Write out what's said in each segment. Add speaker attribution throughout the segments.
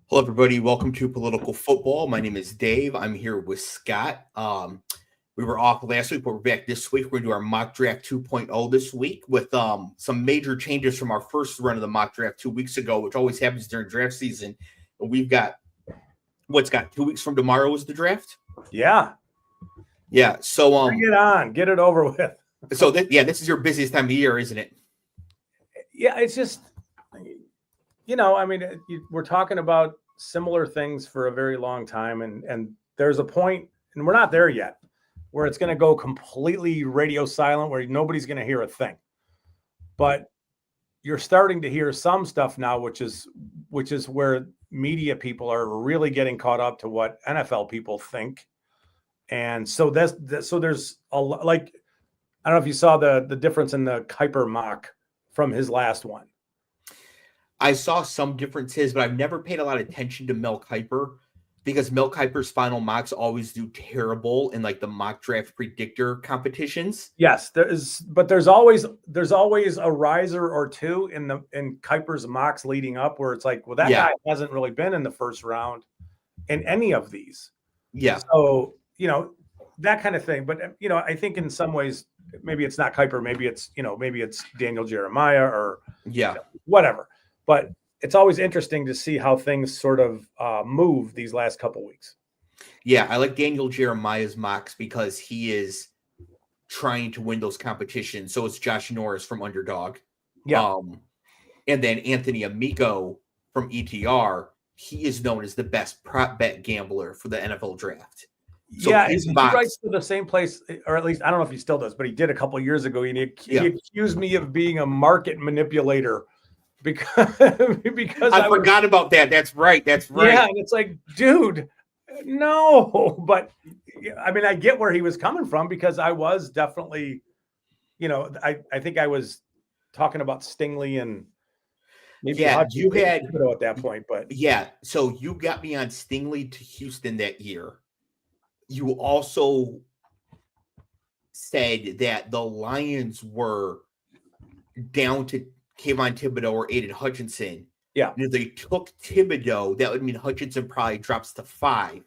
Speaker 1: Hello, everybody. Welcome to Political Football. My name is Dave. I'm here with Scott. We were off last week, but we're back this week. We're going to do our mock draft 2.0 this week with some major changes from our first run of the mock draft 2 weeks ago, which always happens during draft season. And we've got, what's got 2 weeks from tomorrow is the draft?
Speaker 2: Yeah.
Speaker 1: Yeah. So
Speaker 2: bring it on. Get it over with.
Speaker 1: So this is your busiest time of year, isn't it?
Speaker 2: Yeah, it's just, we're talking about similar things for a very long time, and there's a point, and we're not there yet, where it's going to go completely radio silent, where nobody's going to hear a thing. But you're starting to hear some stuff now, which is where media people are really getting caught up to what NFL people think. And so there's a like, I don't know if you saw the difference in the Kiper mock from his last one.
Speaker 1: I saw some differences, but I've never paid a lot of attention to Mel Kiper because Mel Kiper's final mocks always do terrible in like the mock draft predictor competitions.
Speaker 2: Yes, there's always a riser or two in Kiper's mocks leading up where it's like, well, that guy hasn't really been in the first round in any of these.
Speaker 1: Yeah.
Speaker 2: So, that kind of thing. But, I think in some ways, maybe it's not Kiper, maybe it's Daniel Jeremiah or whatever. But it's always interesting to see how things sort of move these last couple weeks.
Speaker 1: Yeah, I like Daniel Jeremiah's mocks because he is trying to win those competitions. So it's Josh Norris from Underdog.
Speaker 2: Yeah.
Speaker 1: And then Anthony Amico from ETR. He is known as the best prop bet gambler for the NFL draft.
Speaker 2: So he writes to the same place, or at least I don't know if he still does, but he did a couple of years ago. He accused me of being a market manipulator because
Speaker 1: I forgot about that. That's right.
Speaker 2: Yeah, and it's like, dude, no. But I mean, I get where he was coming from because I was definitely, I think I was talking about Stingley and maybe
Speaker 1: you had
Speaker 2: at that point, but
Speaker 1: so you got me on Stingley to Houston that year. You also said that the Lions were down to Kayvon Thibodeau or Aiden Hutchinson.
Speaker 2: Yeah.
Speaker 1: And if they took Thibodeau, that would mean Hutchinson probably drops to 5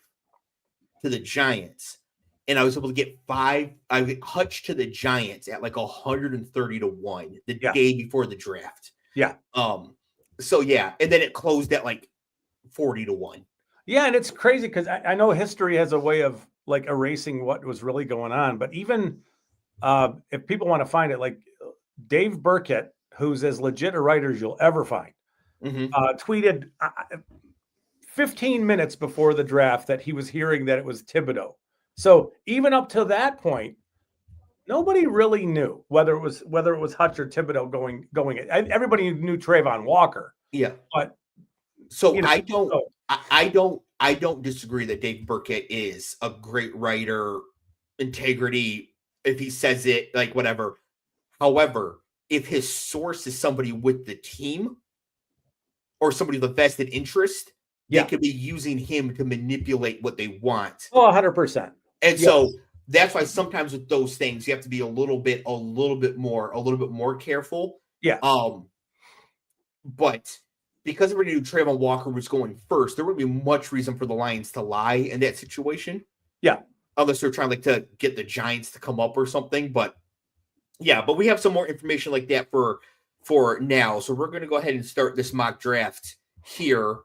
Speaker 1: to the Giants. And I was able to get Hutch to the Giants at like 130-1 the day before the draft.
Speaker 2: Yeah.
Speaker 1: So yeah, and then it closed at like 40-1.
Speaker 2: Yeah, and it's crazy because I know history has a way of like erasing what was really going on. But even if people want to find it, like Dave Burkett, who's as legit a writer as you'll ever find, tweeted 15 minutes before the draft that he was hearing that it was Thibodeau. So even up to that point, nobody really knew whether it was Hutch or Thibodeau going. Everybody knew Trayvon Walker.
Speaker 1: Yeah,
Speaker 2: but
Speaker 1: so I don't disagree that Dave Burkett is a great writer, integrity, if he says it, like whatever. However, if his source is somebody with the team or somebody with a vested interest, they could be using him to manipulate what they want.
Speaker 2: Oh, 100%.
Speaker 1: And so that's why sometimes with those things, you have to be a little bit more careful.
Speaker 2: Yeah.
Speaker 1: But because we knew Trayvon Walker was going first, there wouldn't be much reason for the Lions to lie in that situation.
Speaker 2: Yeah.
Speaker 1: Unless they're trying to get the Giants to come up or something. But we have some more information like that for now. So we're going to go ahead and start this mock draft here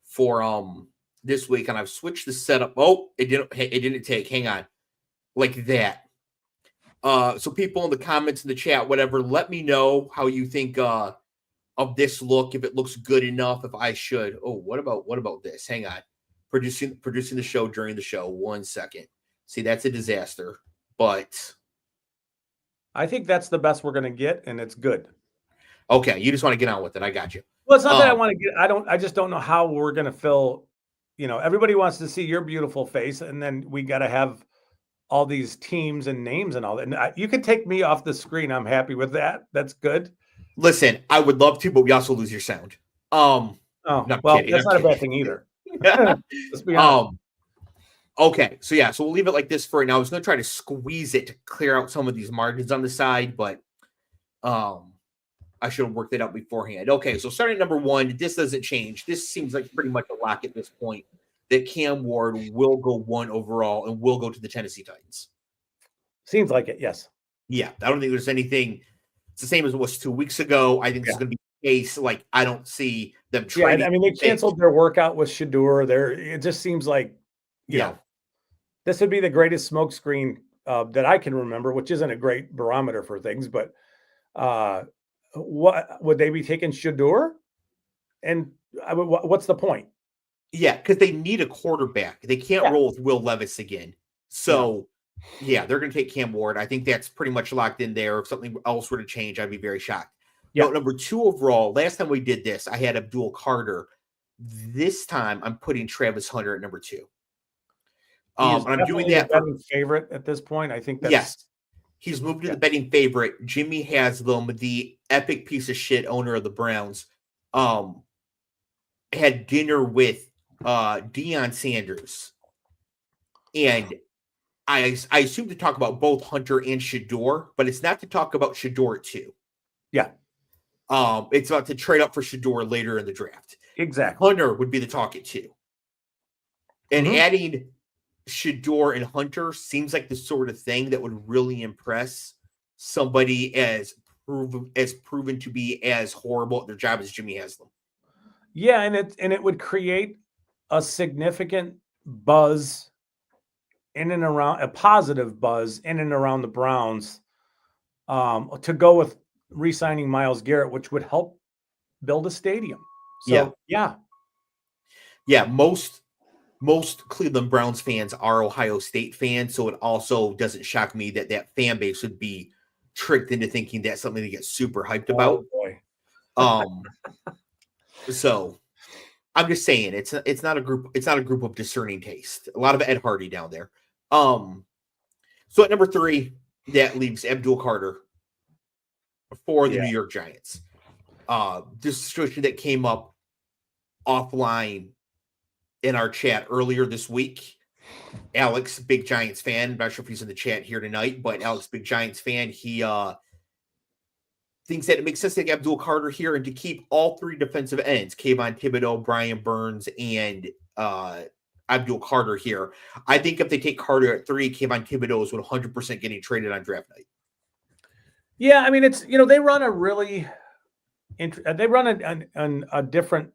Speaker 1: for this week. And I've switched the setup. Oh, it didn't take. Hang on. Like that. So people in the comments in the chat, whatever, let me know how you think of this look, if it looks good enough, if I should. Oh, what about this? Hang on. Producing the show during the show. 1 second. See, that's a disaster. But
Speaker 2: I think that's the best we're going to get, and it's good.
Speaker 1: Okay, you just want to get on with it. I got you.
Speaker 2: Well, it's not that I want to get. I just don't know how we're going to fill. Everybody wants to see your beautiful face, and then we got to have all these teams and names and all that. And you can take me off the screen. I'm happy with that. That's good.
Speaker 1: Listen, I would love to, but we also lose your sound.
Speaker 2: Well, that's not a bad thing either. Let's be honest.
Speaker 1: Okay, so we'll leave it like this for right now. I was going to try to squeeze it to clear out some of these margins on the side, but I should have worked it out beforehand. Okay, so starting at number 1, this doesn't change. This seems like pretty much a lock at this point that Cam Ward will go 1 overall and will go to the Tennessee Titans.
Speaker 2: Seems like it, yes.
Speaker 1: Yeah, I don't think there's anything. It's the same as it was 2 weeks ago. I think this is going to be the case. Like, I don't see them trading.
Speaker 2: Yeah, I mean, they canceled their workout with Shedeur. It just seems like, you know, this would be the greatest smokescreen that I can remember, which isn't a great barometer for things. But what would they be taking Shedeur? And what's the point?
Speaker 1: Yeah, because they need a quarterback. They can't roll with Will Levis again. So. Yeah, they're going to take Cam Ward. I think that's pretty much locked in there. If something else were to change, I'd be very shocked. Yeah. Now, number 2 overall, last time we did this, I had Abdul Carter. This time, I'm putting Travis Hunter at number 2. And I'm doing that
Speaker 2: for favorite at this point. I think that's...
Speaker 1: Yes. He's moved to the betting favorite. Jimmy Haslam, the epic piece of shit owner of the Browns, had dinner with Deion Sanders. And I assume to talk about both Hunter and Shedeur, but it's not to talk about Shedeur too.
Speaker 2: Yeah.
Speaker 1: It's about to trade up for Shedeur later in the draft.
Speaker 2: Exactly.
Speaker 1: Hunter would be the talk at 2. And adding Shedeur and Hunter seems like the sort of thing that would really impress somebody as proven to be as horrible at their job as Jimmy Haslam.
Speaker 2: Yeah, and it would create a significant buzz in and around, a positive buzz in and around the Browns, to go with re-signing Myles Garrett, which would help build a stadium. So yeah. Most
Speaker 1: Cleveland Browns fans are Ohio State fans, so it also doesn't shock me that fan base would be tricked into thinking that's something to get super hyped about. So I'm just saying it's not a group of discerning taste. A lot of Ed Hardy down there. So at number 3, that leaves Abdul Carter for the New York Giants. This situation that came up offline in our chat earlier this week. Alex, big Giants fan. I'm not sure if he's in the chat here tonight, but Alex, big Giants fan. He thinks that it makes sense to take Abdul Carter here and to keep all 3 defensive ends, Kayvon Thibodeaux, Brian Burns, and Abdul Carter here. I think if they take Carter at 3, Kayvon Thibodeaux is 100% getting traded on draft night.
Speaker 2: Yeah, I mean, it's, they run a really they run a different,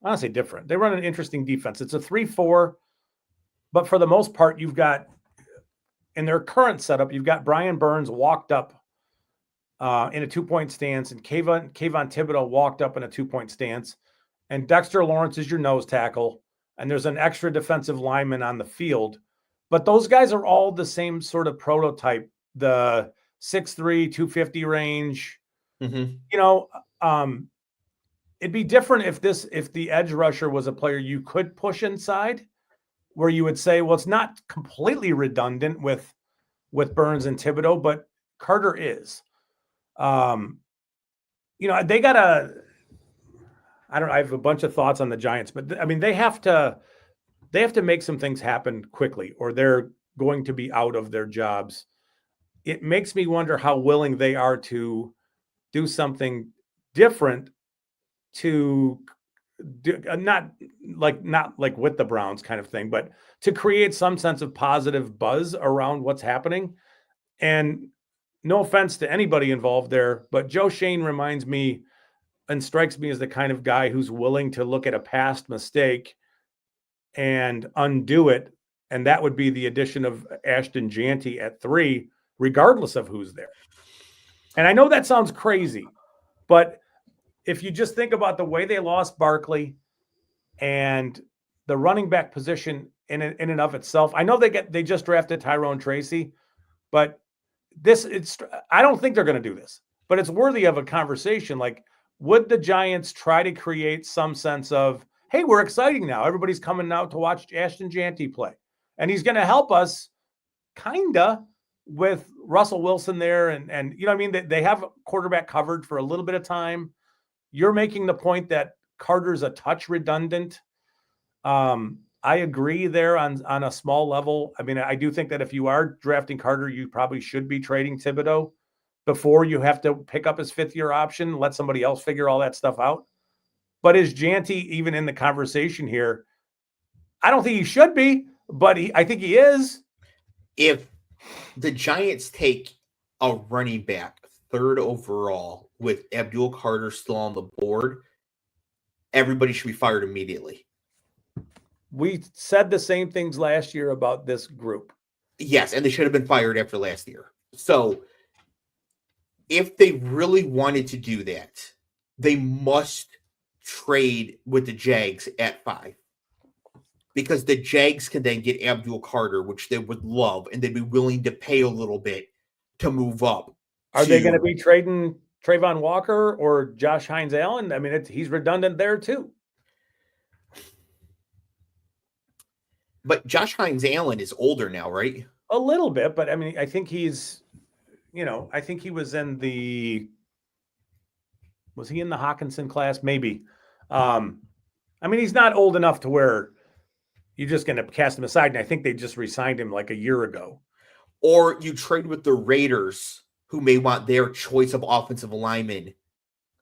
Speaker 2: I don't say different. They run an interesting defense. It's a 3-4, but for the most part, you've got, in their current setup, you've got Brian Burns walked up in a 2-point stance, and Kayvon Thibodeaux walked up in a 2-point stance, and Dexter Lawrence is your nose tackle, and there's an extra defensive lineman on the field. But those guys are all the same sort of prototype, the 6'3", 250 range.
Speaker 1: Mm-hmm.
Speaker 2: It'd be different if the edge rusher was a player you could push inside, where you would say, well, it's not completely redundant with Burns and Thibodeaux, but Carter is. They got I have a bunch of thoughts on the Giants, but I mean, they have to make some things happen quickly, or they're going to be out of their jobs. It makes me wonder how willing they are to do something different, to do, not like with the Browns kind of thing, but to create some sense of positive buzz around what's happening. And no offense to anybody involved there, but Joe Schoen reminds me and strikes me as the kind of guy who's willing to look at a past mistake and undo it. And that would be the addition of Ashton Jeanty at 3, regardless of who's there. And I know that sounds crazy, but if you just think about the way they lost Barkley and the running back position in and of itself, I know they just drafted Tyrone Tracy, but I don't think they're going to do this, but it's worthy of a conversation. Like, would the Giants try to create some sense of, hey, we're exciting now. Everybody's coming out to watch Ashton Jeanty play, and he's going to help us kinda with Russell Wilson there. And you know what I mean? They have quarterback covered for a little bit of time. You're making the point that Carter's a touch redundant. I agree there on a small level. I mean, I do think that if you are drafting Carter, you probably should be trading Thibodeaux. before you have to pick up his 5th-year option, let somebody else figure all that stuff out. But is Janty even in the conversation here? I don't think he should be, but I think he is.
Speaker 1: If the Giants take a running back 3rd overall with Abdul Carter still on the board, everybody should be fired immediately.
Speaker 2: We said the same things last year about this group.
Speaker 1: Yes, and they should have been fired after last year. So if they really wanted to do that, they must trade with the Jags at 5. Because the Jags can then get Abdul Carter, which they would love, and they'd be willing to pay a little bit to move up.
Speaker 2: Are they going to be trading Trayvon Walker or Josh Hines-Allen? I mean, he's redundant there too.
Speaker 1: But Josh Hines-Allen is older now, right?
Speaker 2: A little bit, but I mean, I think he's, I think he was in was he in the Hawkinson class? Maybe. I mean, he's not old enough to where you're just going to cast him aside. And I think they just re-signed him like a year ago.
Speaker 1: Or you trade with the Raiders, who may want their choice of offensive lineman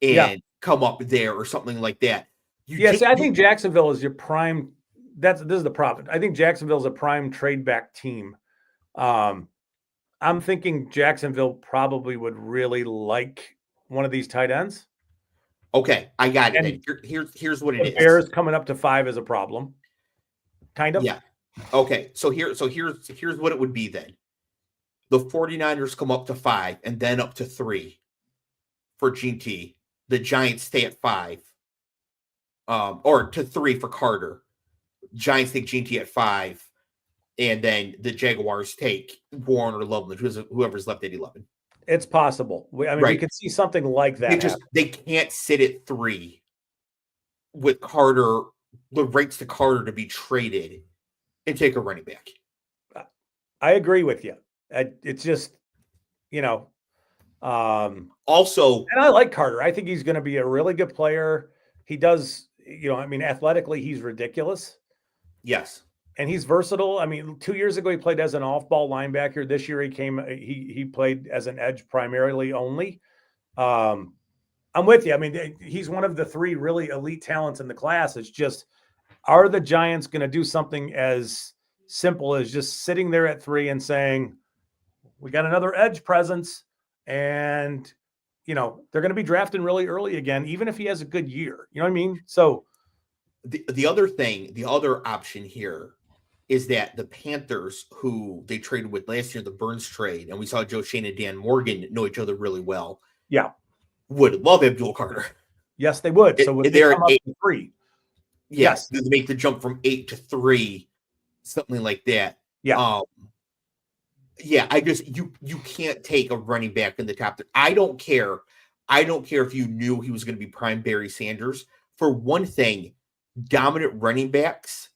Speaker 1: and come up there or something like that.
Speaker 2: I think Jacksonville is your prime. This is the problem. I think Jacksonville is a prime trade back team. I'm thinking Jacksonville probably would really like one of these tight ends.
Speaker 1: Okay, I got it. Here's what it is.
Speaker 2: Bears coming up to 5 is a problem. Kind of.
Speaker 1: Yeah. Okay. So here's what it would be then. The 49ers come up to 5 and then up to 3 for GT. The Giants stay at 5. Or to 3 for Carter. Giants take GT at 5. And then the Jaguars take Warren or Loveland, whoever's left at 11.
Speaker 2: It's possible. I mean, we could see something like that.
Speaker 1: They can't sit at 3 with Carter, the rights to Carter to be traded and take a running back.
Speaker 2: I agree with you. It's just,
Speaker 1: also,
Speaker 2: and I like Carter. I think he's going to be a really good player. He does, athletically, he's ridiculous.
Speaker 1: Yes.
Speaker 2: And he's versatile. I mean, 2 years ago, he played as an off-ball linebacker. This year, he played as an edge primarily only. I'm with you. I mean, he's one of the 3 really elite talents in the class. It's just, are the Giants going to do something as simple as just sitting there at 3 and saying, we got another edge presence, and, they're going to be drafting really early again, even if he has a good year. You know what I mean? So
Speaker 1: the other option here is that the Panthers, who they traded with last year, the Burns trade, and we saw Joe Shane and Dan Morgan know each other really well.
Speaker 2: Yeah.
Speaker 1: Would love Abdul Carter.
Speaker 2: Yes, they would. So would they come up to 3?
Speaker 1: Yes. They make the jump from 8 to 3, something like that.
Speaker 2: Yeah.
Speaker 1: You can't take a running back in the top 3. I don't care if you knew he was going to be prime Barry Sanders. For one thing, dominant running backs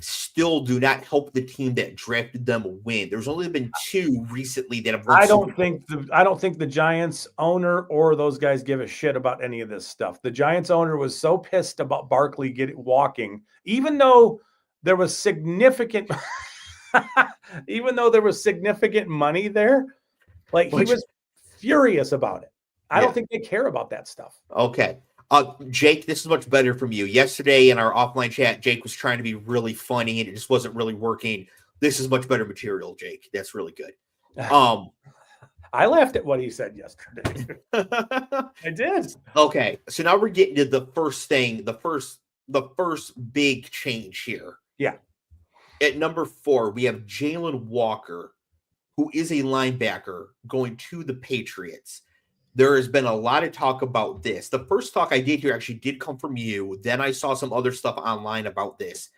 Speaker 1: still do not help the team that drafted them win. There's only been 2 recently that have won.
Speaker 2: I don't think the Giants owner or those guys give a shit about any of this stuff. The Giants owner was so pissed about Barkley walking, even though there was significant money there. Like, he was furious about it. I don't think they care about that stuff.
Speaker 1: Okay. Jake, this is much better from you. Yesterday in our offline chat, Jake was trying to be really funny and it just wasn't really working. This is much better material, Jake. That's really good.
Speaker 2: I laughed at what he said yesterday. I did.
Speaker 1: Okay. So now we're getting to the first thing, the first big change here.
Speaker 2: Yeah.
Speaker 1: At number 4, we have Jalen Walker, who is a linebacker, going to the Patriots. There has been a lot of talk about this. The first talk I did here actually did come from you. Then I saw some other stuff online about this.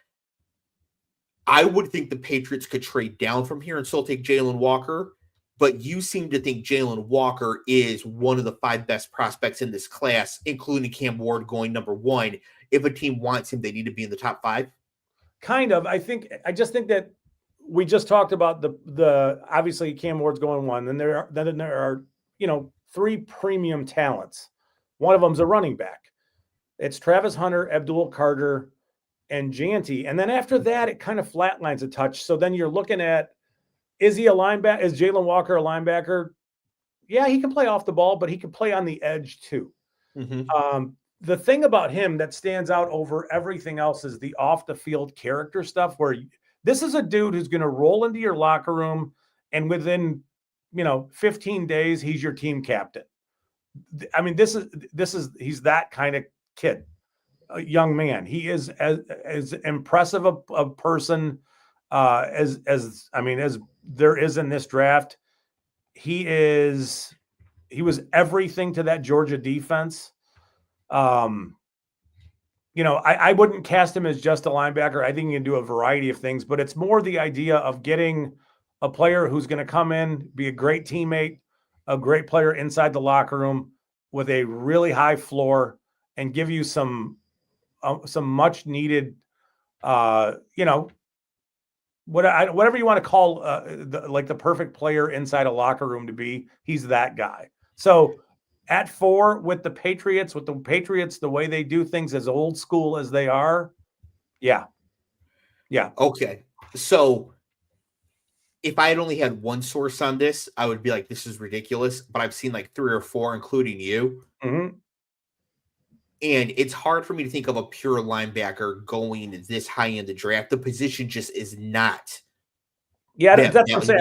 Speaker 1: I would think the Patriots could trade down from here and still take Jalen Walker, but you seem to think Jalen Walker is one of the 5 best prospects in this class, including Cam Ward going number 1. If a team wants him, they need to be in the top 5.
Speaker 2: Kind of. I just think that we just talked about the obviously Cam Ward's going 1. Then there are 3 premium talents. One of them's a running back. It's Travis Hunter, Abdul Carter, and Janty. And then after that, it kind of flatlines a touch. So then you're looking at, is he a linebacker? Is Jalen Walker a linebacker? Yeah, he can play off the ball, but he can play on the edge too.
Speaker 1: Mm-hmm.
Speaker 2: The thing about him that stands out over everything else is the off the field character stuff, where this is a dude who's going to roll into your locker room and within, 15 days, he's your team captain. I mean, he's that kind of kid, a young man. He is as impressive a person as there is in this draft. He was everything to that Georgia defense. I wouldn't cast him as just a linebacker. I think he can do a variety of things, but it's more the idea of getting a player who's going to come in, be a great teammate, a great player inside the locker room with a really high floor, and give you some much needed, whatever you want to call the perfect player inside a locker room to be. He's that guy. So at 4 with the Patriots, the way they do things, as old school as they are. Yeah.
Speaker 1: Okay. So if I had only had one source on this, I would be like, this is ridiculous. But I've seen like 3 or 4, including you.
Speaker 2: Mm-hmm.
Speaker 1: And it's hard for me to think of a pure linebacker going this high in the draft. The position just is not.
Speaker 2: Yeah, that's what I'm saying.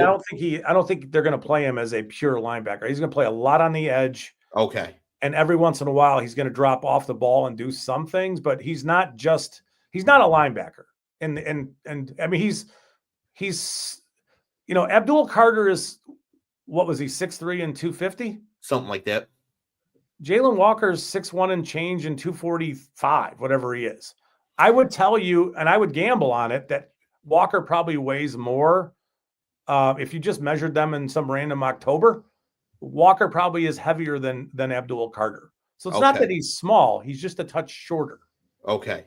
Speaker 2: I don't think they're going to play him as a pure linebacker. He's going to play a lot on the edge.
Speaker 1: Okay.
Speaker 2: And every once in a while, he's going to drop off the ball and do some things, but he's not a linebacker. And I mean, he's Abdul Carter is, what was he, 6'3" and 250?
Speaker 1: Something like that.
Speaker 2: Jalen Walker's 6'1" and change and 245, whatever he is. I would tell you, and I would gamble on it, that Walker probably weighs more. If you just measured them in some random October, Walker probably is heavier than Abdul Carter. So it's not that he's small; he's just a touch shorter.
Speaker 1: Okay,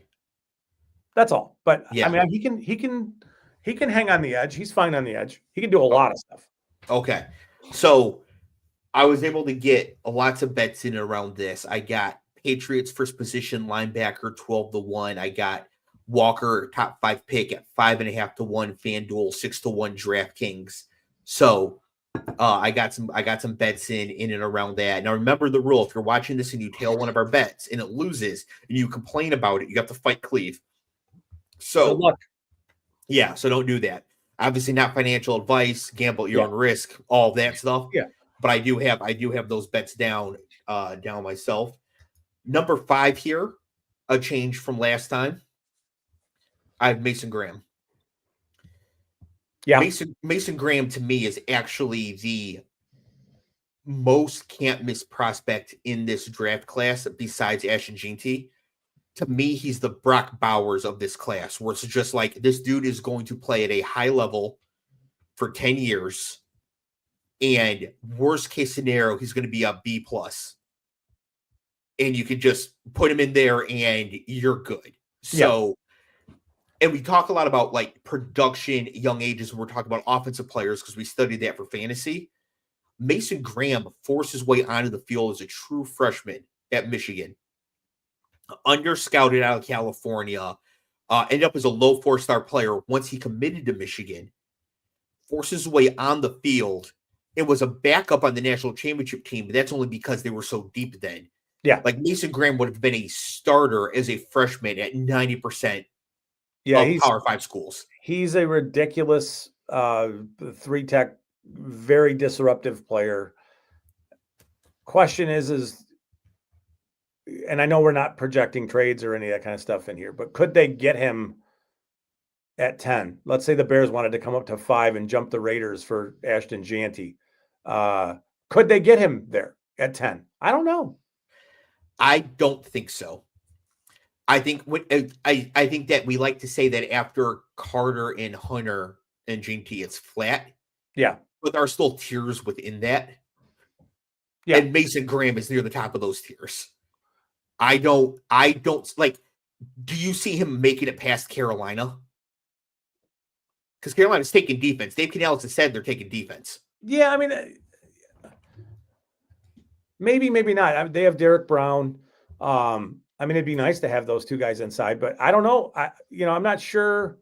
Speaker 2: that's all. But
Speaker 1: yeah,
Speaker 2: I mean, he can hang on the edge. He's fine on the edge. He can do a lot of stuff.
Speaker 1: Okay, so I was able to get lots of bets in around this. I got Patriots first position linebacker 12-1. I got Walker top 5 pick at 5.5 to 1. FanDuel 6 to 1. DraftKings. So I got some bets in and around that. Now remember the rule: if you're watching this and you tail one of our bets and it loses and you complain about it, you have to fight Cleve. So
Speaker 2: good luck.
Speaker 1: Yeah, so don't do that. Obviously, not financial advice. Gamble at your own risk. All that stuff.
Speaker 2: Yeah.
Speaker 1: But I do have those bets down myself. Number 5 here, a change from last time. I have Mason Graham.
Speaker 2: Yeah.
Speaker 1: Mason Graham to me is actually the most can't miss prospect in this draft class besides Ashton Jeanty. To me, he's the Brock Bowers of this class, where it's just like this dude is going to play at a high level for 10 years. And worst case scenario, he's going to be a B+. And you could just put him in there and you're good. So, and we talk a lot about like production, young ages, when we're talking about offensive players, because we studied that for fantasy. Mason Graham forced his way onto the field as a true freshman at Michigan. Under-scouted out of California, ended up as a low 4-star player once he committed to Michigan. Forces his way on the field. It was a backup on the national championship team, but that's only because they were so deep then.
Speaker 2: Yeah.
Speaker 1: Like Mason Graham would have been a starter as a freshman at 90% of Power 5 schools. He's
Speaker 2: a ridiculous 3-tech, very disruptive player. Question is, and I know we're not projecting trades or any of that kind of stuff in here, but could they get him at 10? Let's say the Bears wanted to come up to 5 and jump the Raiders for Ashton Jeanty. Could they get him there at 10? I don't know.
Speaker 1: I don't think so. I think I think that we like to say that after Carter and Hunter and Jeanty, it's flat.
Speaker 2: Yeah.
Speaker 1: But there are still tiers within that.
Speaker 2: Yeah.
Speaker 1: And Mason Graham is near the top of those tiers. I don't like, do you see him making it past Carolina? Because Carolina's taking defense. Dave Canales has said they're taking defense.
Speaker 2: Yeah, I mean, maybe not. They have Derek Brown. I mean, it'd be nice to have those two guys inside, but I don't know. I'm not sure.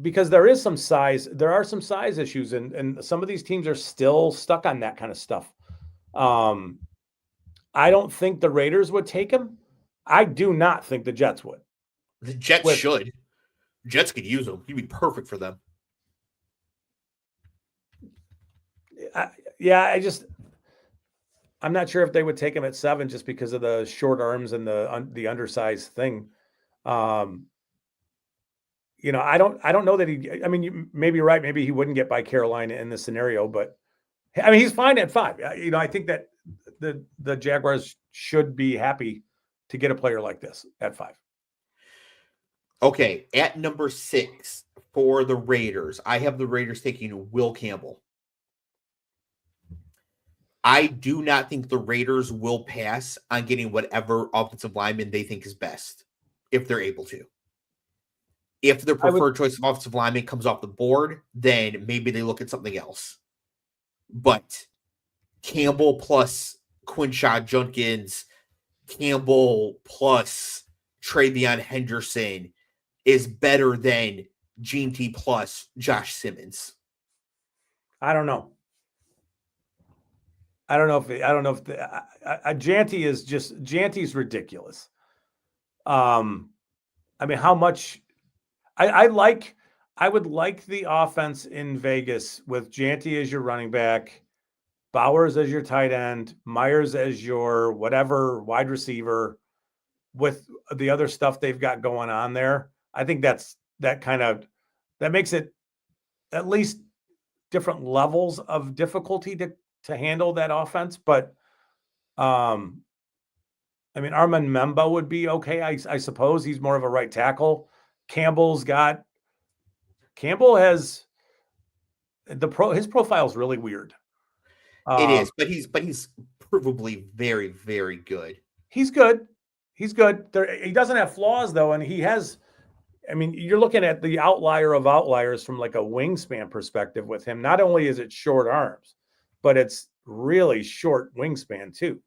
Speaker 2: because there is some size, there are some size issues, and some of these teams are still stuck on that kind of stuff. I don't think the Raiders would take him. I do not think the Jets would.
Speaker 1: The Jets
Speaker 2: With-
Speaker 1: should. Jets could use him. He'd be perfect for them.
Speaker 2: I'm not sure if they would take him at 7 just because of the short arms and the undersized thing. I don't know that I mean, you maybe you're right. Maybe he wouldn't get by Carolina in this scenario, but I mean, he's fine at 5. I think that the Jaguars should be happy to get a player like this at 5.
Speaker 1: Okay, at number 6 for the Raiders, I have the Raiders taking Will Campbell. I do not think the Raiders will pass on getting whatever offensive lineman they think is best, if they're able to. If their preferred choice of offensive lineman comes off the board, then maybe they look at something else. But Campbell plus Quinshon Judkins, Campbell plus Travion Henderson is better than Gene T plus Josh Simmons.
Speaker 2: I don't know. I don't know if Janty's ridiculous. I mean, how much I would like the offense in Vegas with Janty as your running back, Bowers as your tight end, Myers as your whatever wide receiver, with the other stuff they've got going on there. I think that makes it at least different levels of difficulty to handle that offense. But I mean, Armand Memba would be okay. I suppose he's more of a right tackle. Campbell has his profile is really weird.
Speaker 1: It is, but he's provably very, very good.
Speaker 2: He's good. He doesn't have flaws though, and he has. I mean, you're looking at the outlier of outliers from like a wingspan perspective with him. Not only is it short arms, but it's really short wingspan too.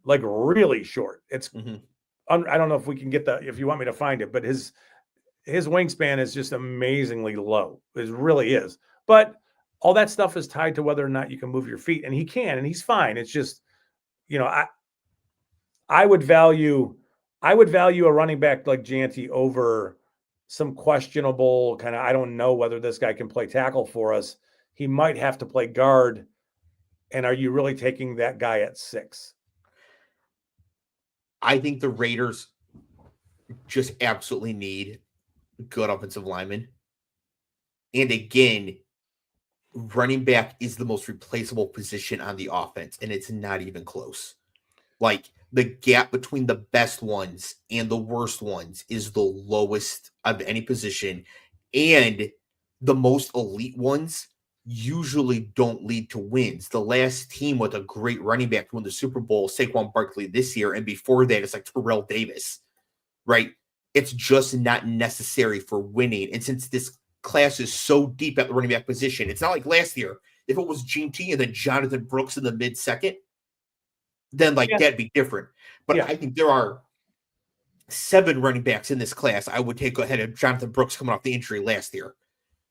Speaker 2: Like really short. It's I don't know if we can get if you want me to find it, but his wingspan is just amazingly low. It really is. But all that stuff is tied to whether or not you can move your feet, and he can, and he's fine. It's just, I would value a running back like Janty over some questionable kind of, I don't know whether this guy can play tackle for us. He might have to play guard. And are you really taking that guy at 6?
Speaker 1: I think the Raiders just absolutely need good offensive linemen. And again, running back is the most replaceable position on the offense, and it's not even close. Like, the gap between the best ones and the worst ones is the lowest of any position. And the most elite ones usually don't lead to wins. The last team with a great running back to win the Super Bowl, Saquon Barkley this year, and before that, it's like Terrell Davis, right? It's just not necessary for winning. And since this class is so deep at the running back position, it's not like last year. If it was Gene T and then Jonathan Brooks in the mid-second, then that'd be different. But I think there are 7 running backs in this class I would take ahead of Jonathan Brooks coming off the injury last year.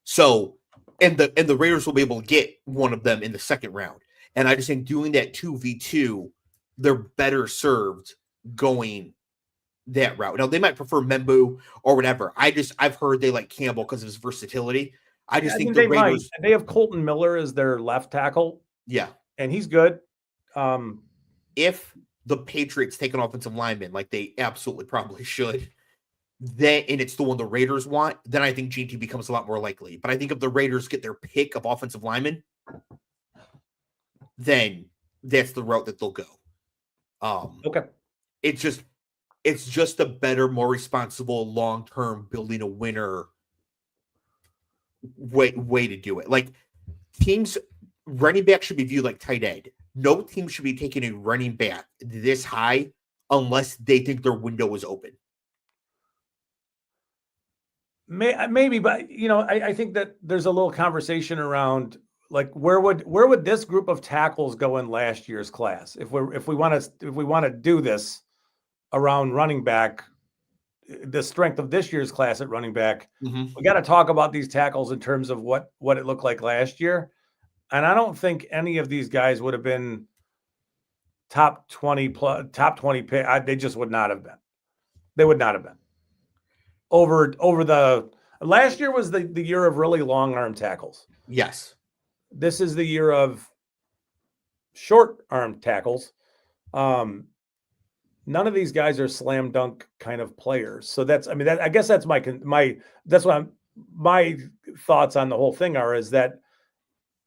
Speaker 1: So, and the Raiders will be able to get one of them in the second round. And I just think doing that 2v2, they're better served going that route. Now, they might prefer Membu or whatever. I've heard they like Campbell because of his versatility. I just think the Raiders...
Speaker 2: They have Colton Miller as their left tackle.
Speaker 1: Yeah.
Speaker 2: And he's good.
Speaker 1: If the Patriots take an offensive lineman, like they absolutely probably should, and it's the one the Raiders want, then I think GT becomes a lot more likely. But I think if the Raiders get their pick of offensive linemen, then that's the route that they'll go.
Speaker 2: Okay.
Speaker 1: It's just a better, more responsible, long-term building a winner way to do it. Like, teams, running back should be viewed like tight end. No team should be taking a running back this high unless they think their window is open.
Speaker 2: Maybe, but I think that there's a little conversation around like where would this group of tackles go in last year's class if we want to do this around running back. the strength of this year's class at running back,
Speaker 1: Mhm.
Speaker 2: we got to talk about these tackles in terms of what it looked like last year. And I don't think any of these guys would have been top 20 pick. They just would not have been. They would not have been. Over the last year was the year of really long arm tackles.
Speaker 1: Yes.
Speaker 2: This is the year of short arm tackles. None of these guys are slam dunk kind of players. So I guess that's my thoughts on the whole thing is that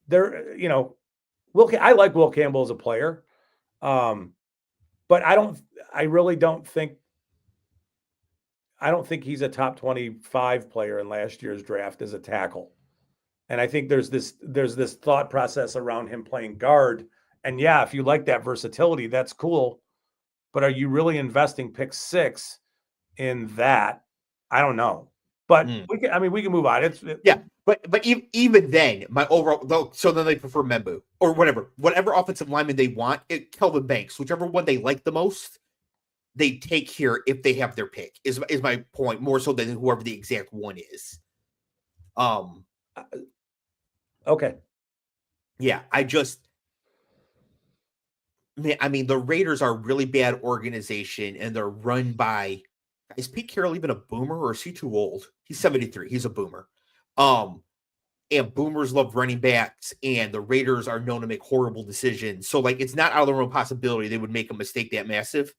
Speaker 2: they're, I like Will Campbell as a player. But I really don't think he's a top 25 player in last year's draft as a tackle. And I think there's this thought process around him playing guard. And yeah, if you like that versatility, that's cool. But are you really investing pick 6 in that? I don't know. But we can move on.
Speaker 1: But even then, my overall though, so then they prefer Membu or whatever offensive lineman they want. Kelvin Banks, whichever one they like the most, they take here if they have their pick. Is my point more so than whoever the exact one is.
Speaker 2: Okay.
Speaker 1: Yeah, the Raiders are a really bad organization, and they're run by. Is Pete Carroll even a boomer, or is he too old? He's 73. He's a boomer. And boomers love running backs, and the Raiders are known to make horrible decisions. So, it's not out of the realm possibility they would make a mistake that massive.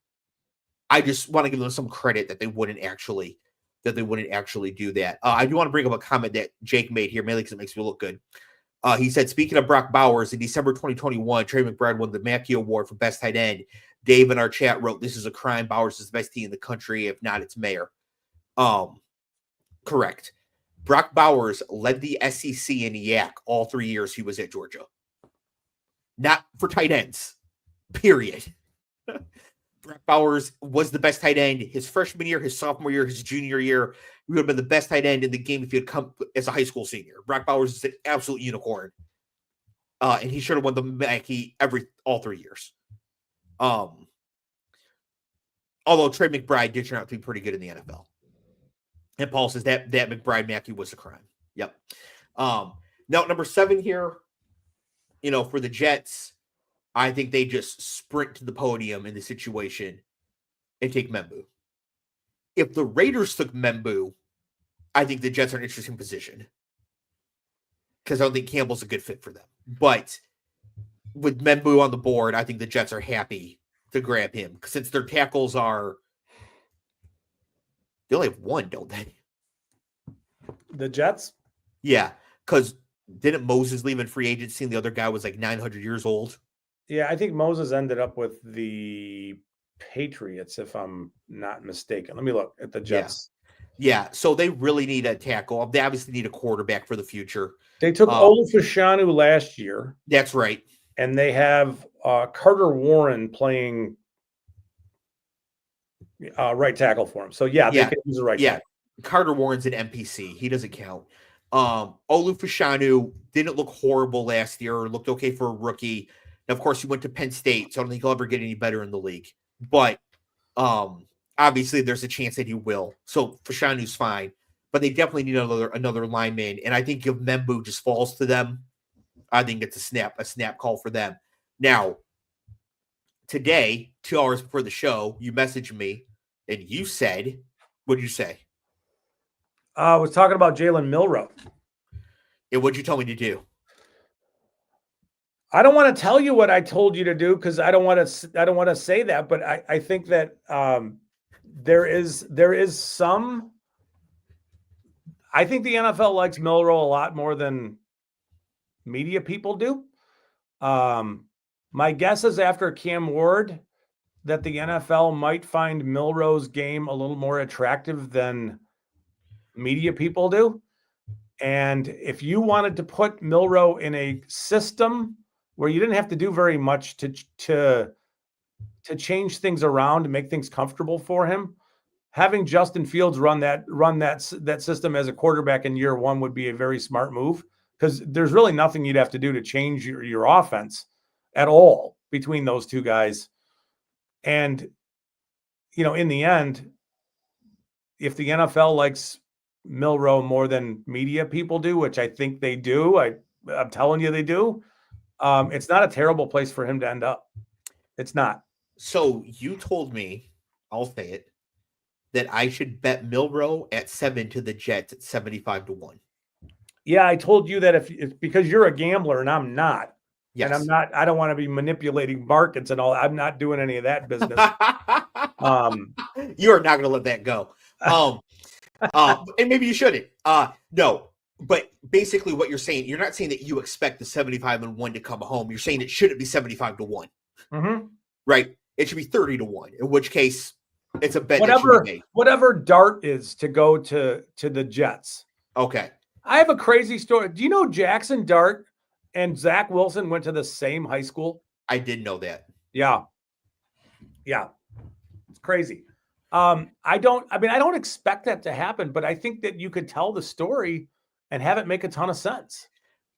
Speaker 1: I just want to give them some credit that they wouldn't actually do that. I do want to bring up a comment that Jake made here, mainly because it makes me look good. He said, speaking of Brock Bowers, in December 2021, Trey McBride won the Mackey Award for Best Tight End. Dave in our chat wrote, "This is a crime. Bowers is the best team in the country. If not, it's Mayer." Correct. Brock Bowers led the SEC in YAC all 3 years he was at Georgia. Not for tight ends, period. Brock Bowers was the best tight end his freshman year, his sophomore year, his junior year. He would have been the best tight end in the game if he had come as a high school senior. Brock Bowers is an absolute unicorn. And he should have won the Mackey all 3 years. Although Trey McBride did turn out to be pretty good in the NFL. And Paul says that McBride Mackey was a crime. Yep. Now, number 7 here, for the Jets, I think they just sprint to the podium in the situation and take Membu. If the Raiders took Membu, I think the Jets are in an interesting position because I don't think Campbell's a good fit for them. But with Membu on the board, I think the Jets are happy to grab him since their tackles are. They only have one, don't they?
Speaker 2: The Jets?
Speaker 1: Yeah, because didn't Moses leave in free agency and the other guy was 900 years old?
Speaker 2: Yeah, I think Moses ended up with the Patriots, if I'm not mistaken. Let me look at the Jets.
Speaker 1: Yeah, so they really need a tackle. They obviously need a quarterback for the future.
Speaker 2: They took Olu Fashanu last year.
Speaker 1: That's right.
Speaker 2: And they have Carter Warren playing right tackle for him. So, they can use a right tackle.
Speaker 1: Carter Warren's an NPC. He doesn't count. Olu Fashanu didn't look horrible last year. Looked okay for a rookie. And of course, he went to Penn State, so I don't think he'll ever get any better in the league. But obviously, there's a chance that he will. So Fashanu's fine. But they definitely need another lineman. And I think if Membu just falls to them, I think it's a snap call for them. Now, today, 2 hours before the show, you messaged me and you said, what did you say?
Speaker 2: I was talking about Jalen Milroe.
Speaker 1: And what'd you tell me to do?
Speaker 2: I don't want to tell you what I told you to do because I don't want to say that, but I think that there is some. I think the NFL likes Milroe a lot more than media people do. My guess is after Cam Ward that the NFL might find Milroe's game a little more attractive than media people do. And if you wanted to put Milroe in a system where you didn't have to do very much to change things around and make things comfortable for him, having Justin Fields run that system as a quarterback in year 1 would be a very smart move because there's really nothing you'd have to do to change your offense at all between those two guys. And, in the end, if the NFL likes Milroe more than media people do, which I think they do, I'm telling you they do, it's not a terrible place for him to end up. It's not.
Speaker 1: So you told me, I'll say it, that I should bet Milroe at 7 to the Jets at 75-1.
Speaker 2: Yeah, I told you that if because you're a gambler and I'm not.
Speaker 1: Yes.
Speaker 2: And I don't want to be manipulating markets and all. I'm not doing any of that business.
Speaker 1: You are not going to let that go. And maybe you shouldn't. No, but basically what you're saying, you're not saying that you expect the 75-1 to come home. You're saying it shouldn't be 75-1.
Speaker 2: Mm-hmm.
Speaker 1: Right? It should be 30-1, in which case it's a bet
Speaker 2: whatever Dart is to go to the Jets.
Speaker 1: Okay.
Speaker 2: I have a crazy story. Do you know Jackson Dart and Zach Wilson went to the same high school?
Speaker 1: I did know that.
Speaker 2: Yeah. It's crazy. I don't expect that to happen, but I think that you could tell the story and have it make a ton of sense.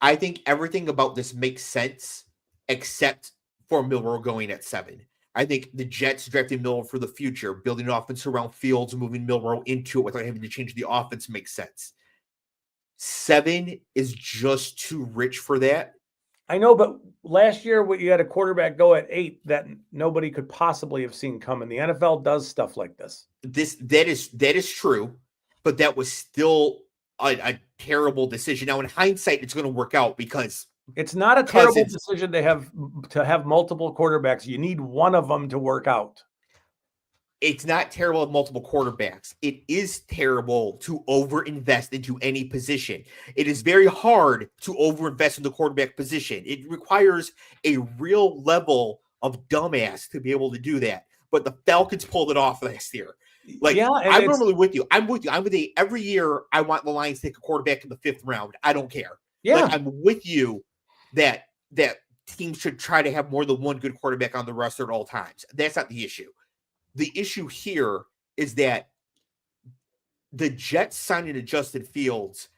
Speaker 1: I think everything about this makes sense except for Milroe going at 7. I think the Jets drafting Milroe for the future, building an offense around Fields, moving Milroe into it without having to change the offense makes sense. 7 is just too rich for that.
Speaker 2: I know, but last year you had a quarterback go at 8 that nobody could possibly have seen coming. The NFL does stuff like this.
Speaker 1: That is true, but that was still a terrible decision. Now, in hindsight, it's going to work out because
Speaker 2: it's not a terrible decision to have multiple quarterbacks. You need one of them to work out.
Speaker 1: It's not terrible with multiple quarterbacks. It is terrible to overinvest into any position. It is very hard to overinvest in the quarterback position. It requires a real level of dumbass to be able to do that. But the Falcons pulled it off last year. I'm normally with you. I'm with you. Every year I want the Lions to take a quarterback in the 5th round. I don't care.
Speaker 2: Yeah.
Speaker 1: I'm with you that teams should try to have more than one good quarterback on the roster at all times. That's not the issue. The issue here is that the Jets signing to Justin Fields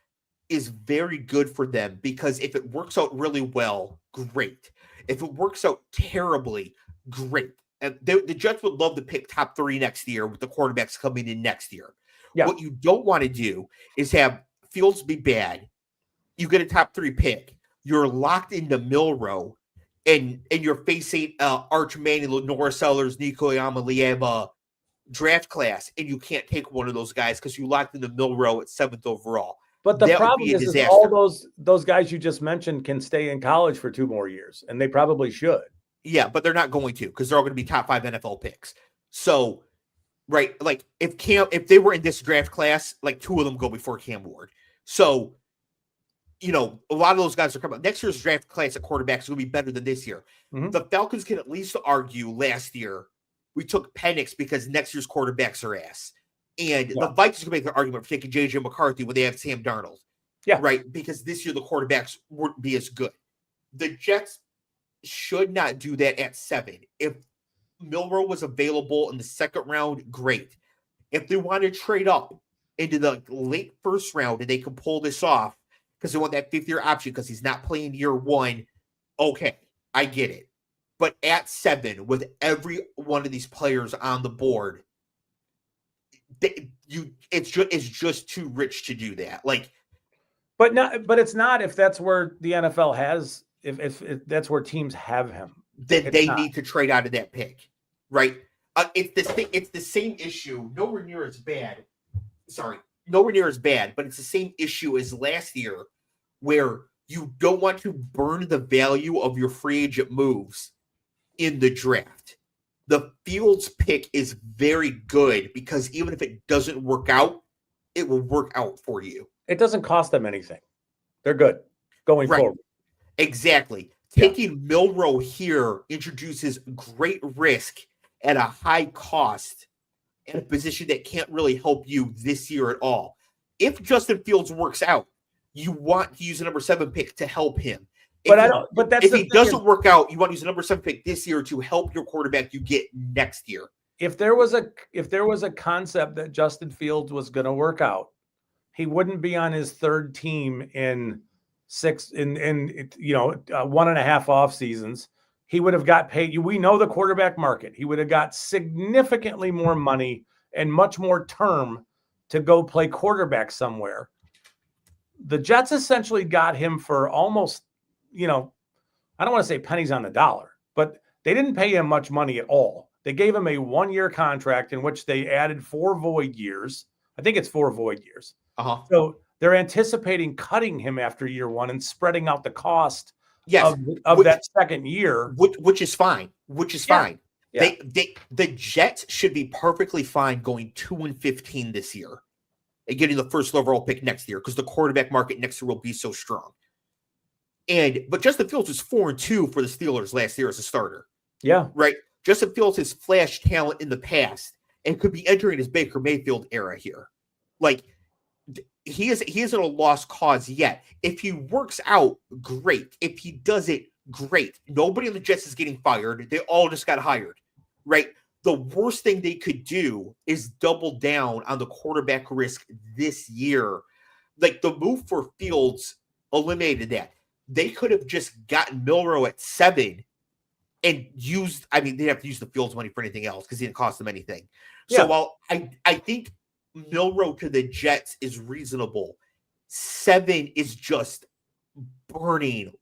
Speaker 1: is very good for them because if it works out really well, great. If it works out terribly, great. And the Jets would love to pick top 3 next year with the quarterbacks coming in next year. Yeah. What you don't want to do is have Fields be bad. You get a top 3 pick. You're locked into Milroe. And you're facing Arch Manning, Lenore Sellers, Nico Iamaleava draft class, and you can't take one of those guys because you locked into Milroe at 7th overall.
Speaker 2: But the problem is all those guys you just mentioned can stay in college for 2 more years, and they probably should.
Speaker 1: Yeah, but they're not going to because they're all going to be top 5 NFL picks. So, right, like if they were in this draft class, like 2 of them go before Cam Ward. So, you know, a lot of those guys are coming. Next year's draft class at quarterback is going to be better than this year. Mm-hmm. The Falcons can at least argue last year we took Penix because next year's quarterbacks are ass. And the Vikings can make their argument for taking J.J. McCarthy when they have Sam Darnold. Yeah. Right? Because this year the quarterbacks wouldn't be as good. The Jets should not do that at 7. If Milroe was available in the 2nd round, great. If they want to trade up into the late 1st round and they can pull this off, because they want that 5th-year option because he's not playing year 1. Okay, I get it. But at 7, with every one of these players on the board, it's just too rich to do that.
Speaker 2: But it's not if that's where the NFL has if that's where teams have him.
Speaker 1: Then they need to trade out of that pick, right? It's the same issue. Nowhere near as bad, but it's the same issue as last year, where you don't want to burn the value of your free agent moves in the draft. The Fields pick is very good because even if it doesn't work out, it will work out for you.
Speaker 2: It doesn't cost them anything. They're good going forward.
Speaker 1: Exactly. Taking Milroe here introduces great risk at a high cost in a position that can't really help you this year at all. If Justin Fields works out, you want to use a number 7 pick to help him. If he doesn't work out, you want to use a number 7 pick this year to help your quarterback you get next year.
Speaker 2: If there was a concept that Justin Fields was going to work out, he wouldn't be on his 3rd team in 1.5 off seasons. He would have got paid. We know the quarterback market. He would have got significantly more money and much more term to go play quarterback somewhere. The Jets essentially got him for almost, I don't want to say pennies on the dollar, but they didn't pay him much money at all. They gave him a 1-year contract in which they added 4 void years. I think it's 4 void years.
Speaker 1: Uh-huh.
Speaker 2: So they're anticipating cutting him after year 1 and spreading out the cost
Speaker 1: Yes,
Speaker 2: of that second year.
Speaker 1: Which is fine. Which is fine.
Speaker 2: Yeah.
Speaker 1: The Jets should be perfectly fine going 2-15 this year and getting the first overall pick next year because the quarterback market next year will be so strong. But Justin Fields was 4-2 for the Steelers last year as a starter.
Speaker 2: Yeah.
Speaker 1: Right? Justin Fields has flashed talent in the past and could be entering his Baker Mayfield era here. Like, he isn't a lost cause yet. If he works out, great. If he doesn't, great. Nobody on the Jets is getting fired. They all just got hired, right? The worst thing they could do is double down on the quarterback risk this year. Like, the move for Fields eliminated that. They could have just gotten Milroe at 7 and used, I mean, they'd have to use the Fields money for anything else because he didn't cost them anything. So
Speaker 2: Yeah.
Speaker 1: while I think Milroe to the Jets is reasonable, 7 is just burning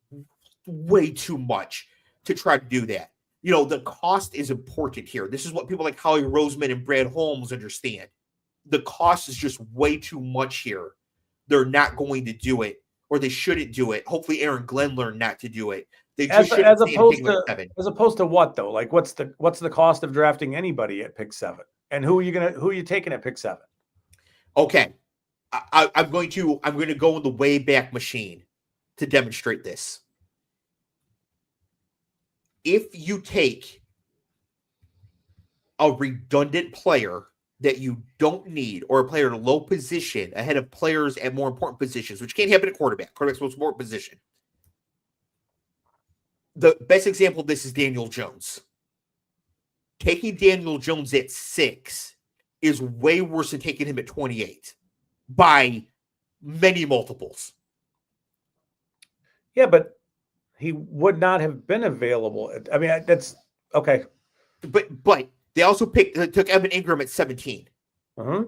Speaker 1: way too much to try to do that. The cost is important here. This is what people like Howie Roseman and Brad Holmes understand. The cost is just way too much here. They're not going to do it, or they shouldn't do it. Hopefully Aaron Glenn learned not to do it. They just
Speaker 2: as opposed to what though? Like what's the cost of drafting anybody at pick 7? And who are you taking at pick 7?
Speaker 1: Okay. I'm going to go in the way back machine to demonstrate this. If you take a redundant player that you don't need, or a player in a low position ahead of players at more important positions, which can't happen at quarterback. Quarterback's most important position. The best example of this is Daniel Jones. Taking Daniel Jones at 6 is way worse than taking him at 28 by many multiples.
Speaker 2: Yeah, but he would not have been available. I mean, that's okay.
Speaker 1: But they also took Evan Ingram at 17.
Speaker 2: Uh-huh.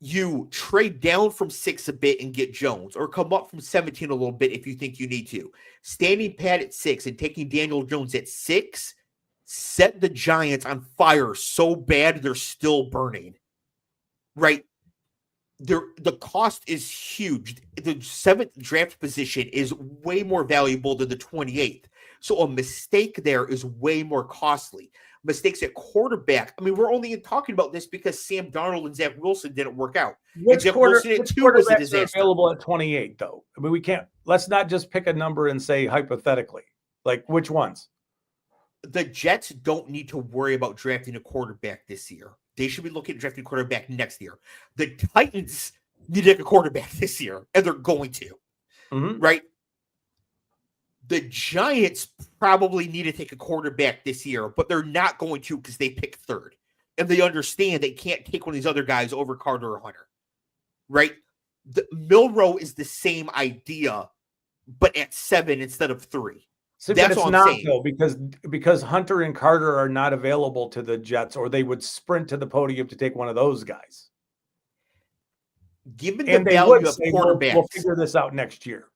Speaker 1: You trade down from 6 a bit and get Jones, or come up from 17 a little bit if you think you need to. Standing pat at 6 and taking Daniel Jones at 6 set the Giants on fire so bad they're still burning. Right? The cost is huge. The 7th draft position is way more valuable than the 28th. So a mistake there is way more costly. Mistakes at quarterback. I mean, we're only talking about this because Sam Darnold and Zach Wilson didn't work out.
Speaker 2: Which quarterbacks are
Speaker 1: disaster.
Speaker 2: available at 28, though? I mean, let's not just pick a number and say hypothetically. Like, which ones?
Speaker 1: The Jets don't need to worry about drafting a quarterback this year. They should be looking at drafting a quarterback next year. The Titans need to take a quarterback this year, and they're going to.
Speaker 2: Mm-hmm.
Speaker 1: Right? The Giants probably need to take a quarterback this year, but they're not going to because they picked 3rd. And they understand they can't take one of these other guys over Carter or Hunter. Right? Milroe is the same idea, but at 7 instead of 3.
Speaker 2: So that's what I'm saying. Though, because Hunter and Carter are not available to the Jets, or they would sprint to the podium to take one of those guys.
Speaker 1: Given the value of quarterbacks,
Speaker 2: we'll figure this out next year.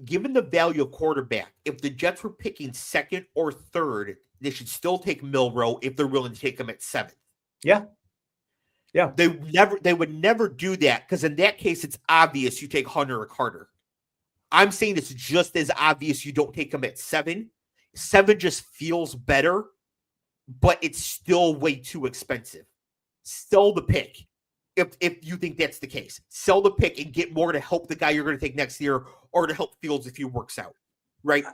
Speaker 1: Given the value of quarterback, if the Jets were picking 2nd or 3rd, they should still take Milroe if they're willing to take him at 7th.
Speaker 2: Yeah. Yeah.
Speaker 1: They would never do that because in that case, it's obvious you take Hunter or Carter. I'm saying it's just as obvious you don't take him at 7. 7 just feels better, but it's still way too expensive. Sell the pick. If you think that's the case, sell the pick and get more to help the guy you're going to take next year, or to help Fields if he works out. Right?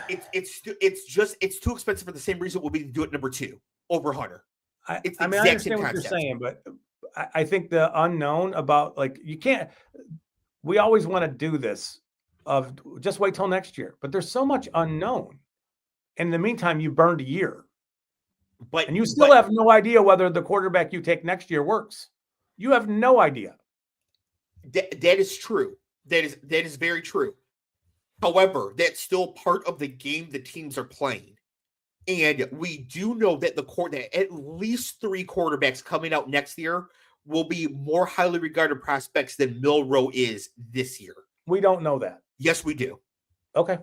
Speaker 1: It's too expensive for the same reason it would be to do it number 2 over Hunter.
Speaker 2: I understand what you're saying, but I think the unknown about, like, you can't. We always want to do this of just wait till next year, but there's so much unknown. In the meantime, you burned a year, and you still have no idea whether the quarterback you take next year works. You have no idea.
Speaker 1: That is true. That is very true. However, that's still part of the game the teams are playing. And we do know that that at least 3 quarterbacks coming out next year will be more highly regarded prospects than Milroe is this year.
Speaker 2: We don't know that.
Speaker 1: Yes, we do.
Speaker 2: Okay.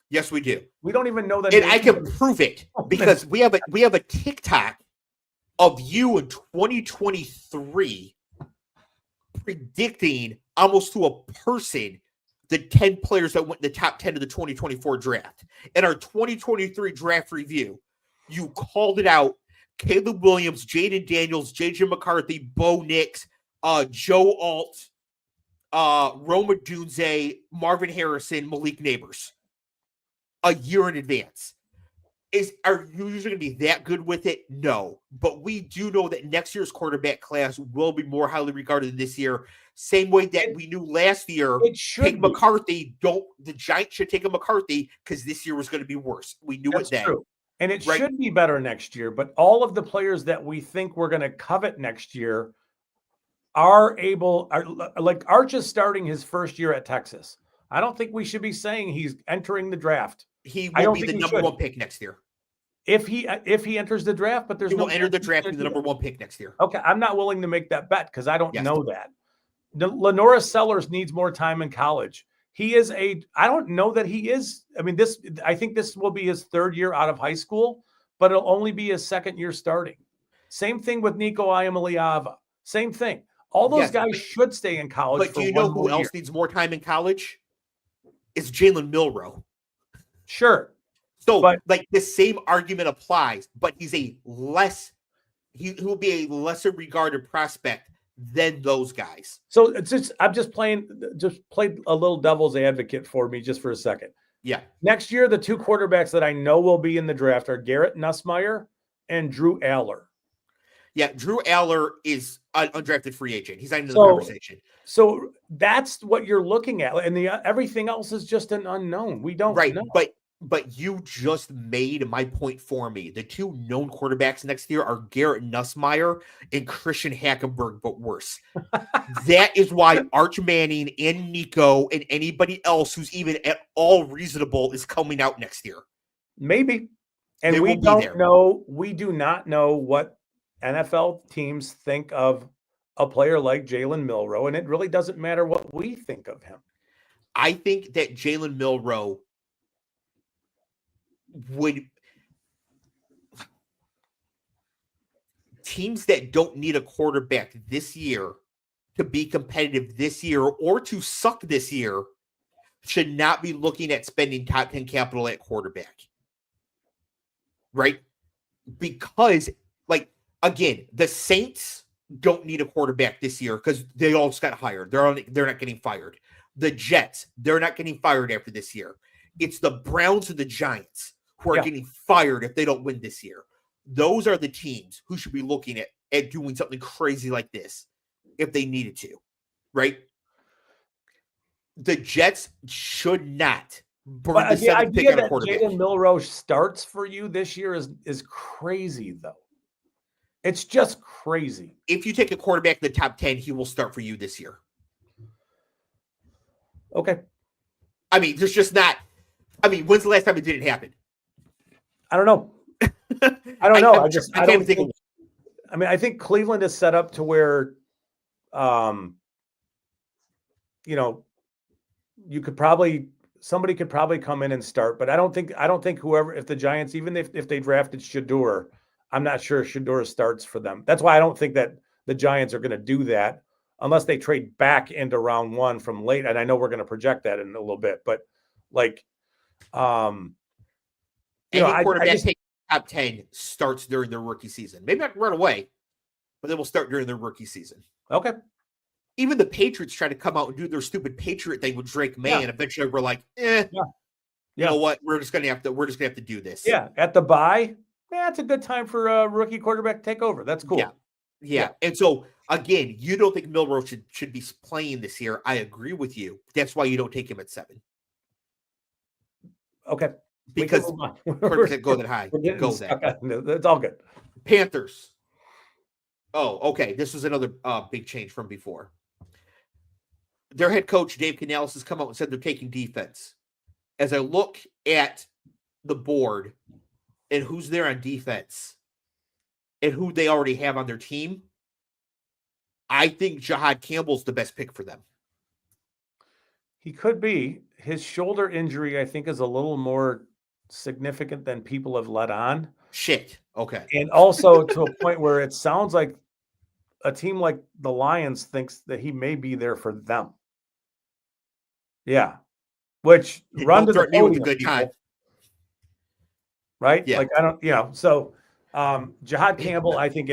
Speaker 1: Yes, we do.
Speaker 2: We don't even know that.
Speaker 1: And I can prove it because we have a TikTok of you in 2023 predicting almost to a person the 10 players that went in the top 10 of the 2024 draft. In our 2023 draft review, you called it out. Caleb Williams, Jaden Daniels, JJ McCarthy, Bo Nix, Joe Alt, Roma Dunze, Marvin Harrison, Malik Neighbors. A year in advance. Are you usually going to be that good with it? No. But we do know that next year's quarterback class will be more highly regarded than this year. Same way that we knew last year, take McCarthy. The Giants should take a McCarthy because this year was going to be worse. We knew it then. True.
Speaker 2: And it should be better next year. But all of the players that we think we're going to covet next year are like Arch is starting his first year at Texas. I don't think we should be saying he's entering the draft.
Speaker 1: He will be the number 1 pick next year.
Speaker 2: If he enters the draft, but
Speaker 1: he will enter the draft with the number 1 pick next year.
Speaker 2: Okay, I'm not willing to make that bet because I don't know that. Lenora Sellers needs more time in college. I don't know that he is. I mean, I think this will be his 3rd year out of high school, but it'll only be his 2nd year starting. Same thing with Nico Iamaleava. Same thing. All those guys should stay in college.
Speaker 1: But do you know who else needs more time in college? It's Jalen Milroe.
Speaker 2: Sure.
Speaker 1: So, like the same argument applies, but he will be a lesser regarded prospect than those guys.
Speaker 2: So I'm just played a little devil's advocate for me just for a second.
Speaker 1: Yeah.
Speaker 2: Next year, the 2 quarterbacks that I know will be in the draft are Garrett Nussmeier and Drew Aller.
Speaker 1: Yeah, Drew Aller is an undrafted free agent. He's not in the conversation.
Speaker 2: So that's what you're looking at, and everything else is just an unknown. We don't know.
Speaker 1: But you just made my point for me. The 2 known quarterbacks next year are Garrett Nussmeier and Christian Hackenberg, but worse. That is why Arch Manning and Nico and anybody else who's even at all reasonable is coming out next year.
Speaker 2: Maybe. And we don't know. We do not know what NFL teams think of a player like Jalen Milroe, and it really doesn't matter what we think of him.
Speaker 1: I think that Jalen Milroe teams that don't need a quarterback this year to be competitive this year or to suck this year should not be looking at spending top 10 capital at quarterback. Right? Because, again, the Saints don't need a quarterback this year because they all just got hired. They're not getting fired. The Jets, they're not getting fired after this year. It's the Browns and the Giants who are getting fired if they don't win this year. Those are the teams who should be looking at doing something crazy like this if they needed to, right? The Jets should not burn the 7th pick on a quarterback.
Speaker 2: Jalen Milroe starts for you this year is crazy, though. It's just crazy.
Speaker 1: If you take a quarterback in the top 10, he will start for you this year.
Speaker 2: Okay.
Speaker 1: I mean, there's just not. I mean, when's the last time it didn't happen?
Speaker 2: I don't know. I don't know. I don't think. I mean, I think Cleveland is set up to where, somebody could probably come in and start, but I don't think if the Giants, even if they drafted Shedeur, I'm not sure Shedeur starts for them. That's why I don't think that the Giants are going to do that unless they trade back into round 1 from late. And I know we're going to project that in a little bit, but
Speaker 1: quarterback taking top 10 starts during their rookie season. Maybe not right away, but they will start during their rookie season.
Speaker 2: Okay.
Speaker 1: Even the Patriots try to come out and do their stupid Patriot thing with Drake May, and eventually we're like, you know what? We're just gonna have to do this.
Speaker 2: Yeah, at the bye, it's a good time for a rookie quarterback to take over. That's cool.
Speaker 1: Yeah. And so again, you don't think Milroe should be playing this year. I agree with you. That's why you don't take him at 7.
Speaker 2: Okay.
Speaker 1: Because quarterbacks go that high. Go that.
Speaker 2: That's all good.
Speaker 1: Panthers. Oh, okay. This was another big change from before. Their head coach, Dave Canales, has come out and said they're taking defense. As I look at the board, and who's there on defense and who they already have on their team, I think Jihad Campbell's the best pick for them.
Speaker 2: He could be. His shoulder injury, I think, is a little more significant than people have let on.
Speaker 1: Shit. Okay.
Speaker 2: And also to a point where it sounds like a team like the Lions thinks that he may be there for them. Yeah. Which run to the
Speaker 1: me with a
Speaker 2: podium,
Speaker 1: good time.
Speaker 2: people. Right?
Speaker 1: Yeah.
Speaker 2: Like I don't, so Jihad Campbell, I think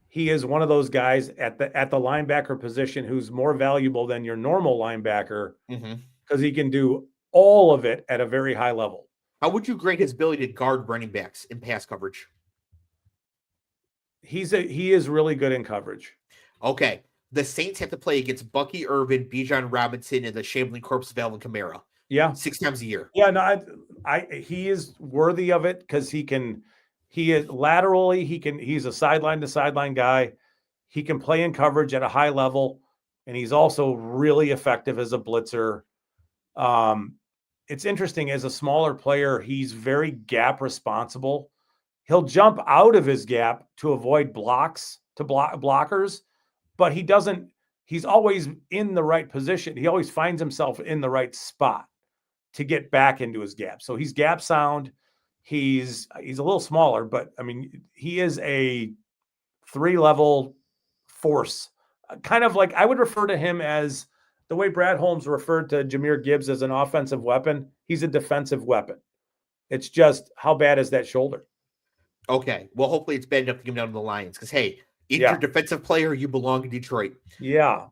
Speaker 2: he is one of those guys at the linebacker position who's more valuable than your normal linebacker because he can do all of it at a very high level.
Speaker 1: How would you grade his ability to guard running backs in pass coverage?
Speaker 2: He is really good in coverage.
Speaker 1: Okay. The Saints have to play against Bucky Irvin, Bijan Robinson, and the shambling corpse of Alvin Kamara.
Speaker 2: Yeah.
Speaker 1: 6 times a year.
Speaker 2: Yeah, no, he is worthy of it because he is laterally, he's a sideline to sideline guy. He can play in coverage at a high level, and he's also really effective as a blitzer. It's interesting, as a smaller player, he's very gap responsible. He'll jump out of his gap to avoid blockers, but he's always in the right position. He always finds himself in the right spot to get back into his gap. So he's gap sound. He's a little smaller, but I mean, he is a 3-level force. Kind of like I would refer to him as the way Brad Holmes referred to Jahmyr Gibbs as an offensive weapon. He's a defensive weapon. It's just how bad is that shoulder?
Speaker 1: Okay. Well, hopefully it's bad enough to give him down to the Lions because, hey, if you're a defensive player, you belong in Detroit.
Speaker 2: Yeah.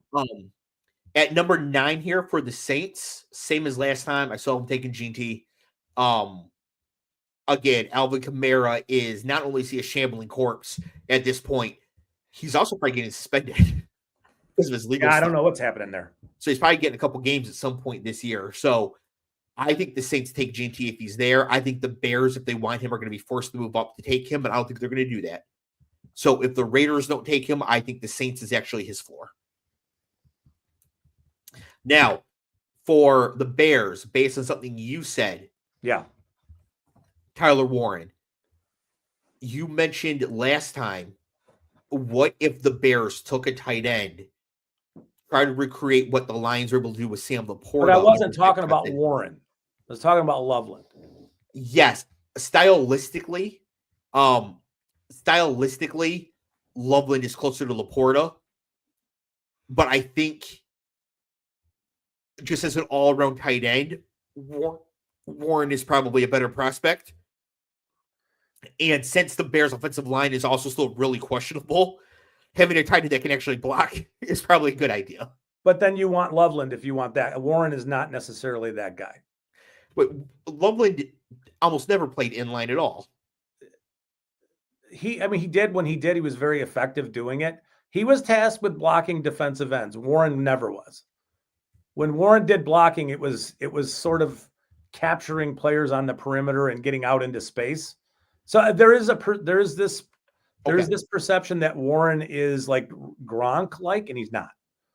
Speaker 1: At number 9 here for the Saints, same as last time, I saw him taking GT. Again, Alvin Kamara is not only is he a shambling corpse at this point, he's also probably getting suspended because of his legal stuff.
Speaker 2: I don't know what's happening there.
Speaker 1: So he's probably getting a couple games at some point this year. So I think the Saints take GT if he's there. I think the Bears, if they want him, are going to be forced to move up to take him, but I don't think they're going to do that. So if the Raiders don't take him, I think the Saints is actually his floor. Now, for the Bears, based on something you said, Tyler Warren, you mentioned last time, what if the Bears took a tight end, try to recreate what the Lions were able to do with Sam Laporta?
Speaker 2: But I wasn't talking about Warren. I was talking about Loveland.
Speaker 1: Yes. Stylistically, Loveland is closer to Laporta. But I think just as an all-around tight end, Warren is probably a better prospect. And since the Bears' offensive line is also still really questionable, having a tight end that can actually block is probably a good idea.
Speaker 2: But then you want Loveland if you want that. Warren is not necessarily that guy.
Speaker 1: But Loveland almost never played inline at all.
Speaker 2: He did when he did. He was very effective doing it. He was tasked with blocking defensive ends. Warren never was. When Warren did blocking, it was sort of capturing players on the perimeter and getting out into space. So there is this perception that Warren is like Gronk-like, and he's not.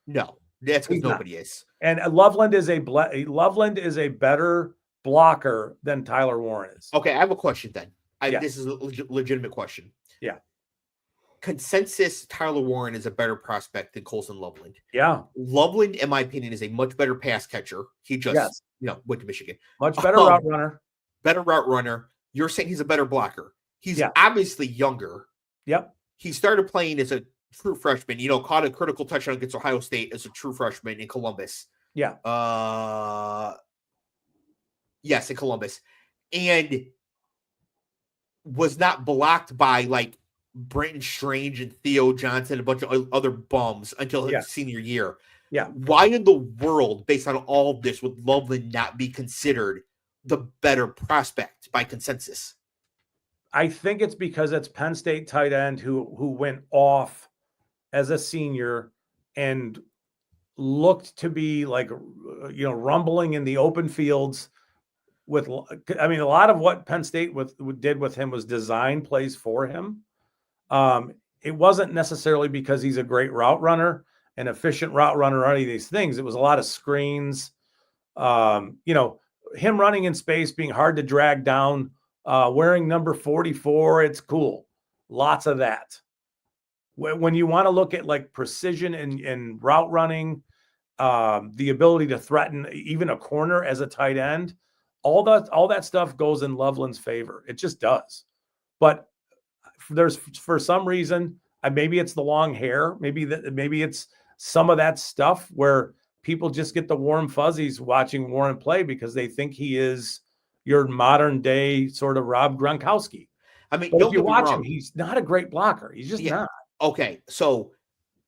Speaker 1: No, that's because nobody is.
Speaker 2: And Loveland is a better blocker than Tyler Warren is.
Speaker 1: Okay, I have a question then. This is a legitimate question.
Speaker 2: Yeah.
Speaker 1: Consensus, Tyler Warren is a better prospect than Colson Loveland.
Speaker 2: Yeah.
Speaker 1: Loveland, in my opinion, is a much better pass catcher. He just, went to Michigan.
Speaker 2: Much better route runner.
Speaker 1: Better route runner. You're saying he's a better blocker. He's obviously younger.
Speaker 2: Yep.
Speaker 1: He started playing as a true freshman, caught a critical touchdown against Ohio State as a true freshman in Columbus.
Speaker 2: Yeah.
Speaker 1: Yes, in Columbus. And was not blocked by like Brenton Strange and Theo Johnson, a bunch of other bums until his senior year.
Speaker 2: Yeah.
Speaker 1: Why in the world, based on all of this, would Loveland not be considered the better prospect by consensus?
Speaker 2: I think it's because it's Penn State tight end who went off as a senior and looked to be like, rumbling in the open fields a lot of what Penn State did with him was design plays for him. It wasn't necessarily because he's a great route runner, an efficient route runner, or any of these things. It was a lot of screens, him running in space, being hard to drag down wearing number 44, it's cool. Lots of that. When you want to look at like precision and route running, the ability to threaten even a corner as a tight end, all that stuff goes in Loveland's favor. It just does. But there's, for some reason, maybe it's the long hair, maybe it's some of that stuff where people just get the warm fuzzies watching Warren play because they think he is your modern day sort of Rob Gronkowski.
Speaker 1: I mean,
Speaker 2: But
Speaker 1: don't
Speaker 2: if you
Speaker 1: get me
Speaker 2: watch
Speaker 1: wrong.
Speaker 2: him, he's not a great blocker. He's just not.
Speaker 1: Okay, so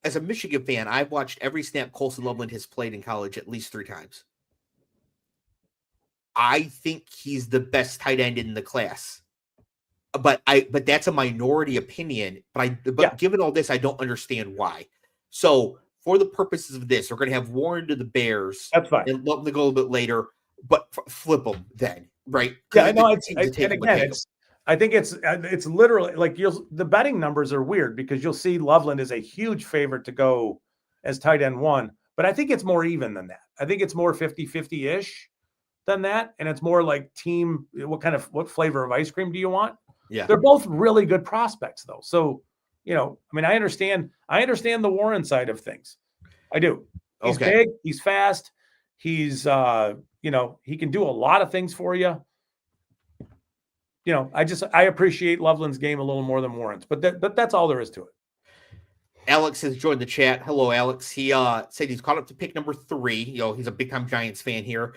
Speaker 1: as a Michigan fan, I've watched every snap Colson Loveland has played in college at least 3 times. I think he's the best tight end in the class. But that's a minority opinion. But given all this, I don't understand why. So for the purposes of this, we're going to have Warren to the Bears.
Speaker 2: That's fine.
Speaker 1: And let them go a little bit later, but flip them then, right?
Speaker 2: Yeah, no, I think it's literally like the betting numbers are weird because you'll see Loveland is a huge favorite to go as tight end 1, but I think it's more even than that. I think it's more 50-50-ish than that. And it's more like team, what flavor of ice cream do you want?
Speaker 1: Yeah.
Speaker 2: They're both really good prospects though. So, I mean, I understand the Warren side of things. I do. He's big, he's fast. He's, he can do a lot of things for you. I appreciate Loveland's game a little more than Warren's, but that's all there is to it.
Speaker 1: Alex has joined the chat. Hello, Alex. He said he's caught up to pick number 3. He's a big time Giants fan here.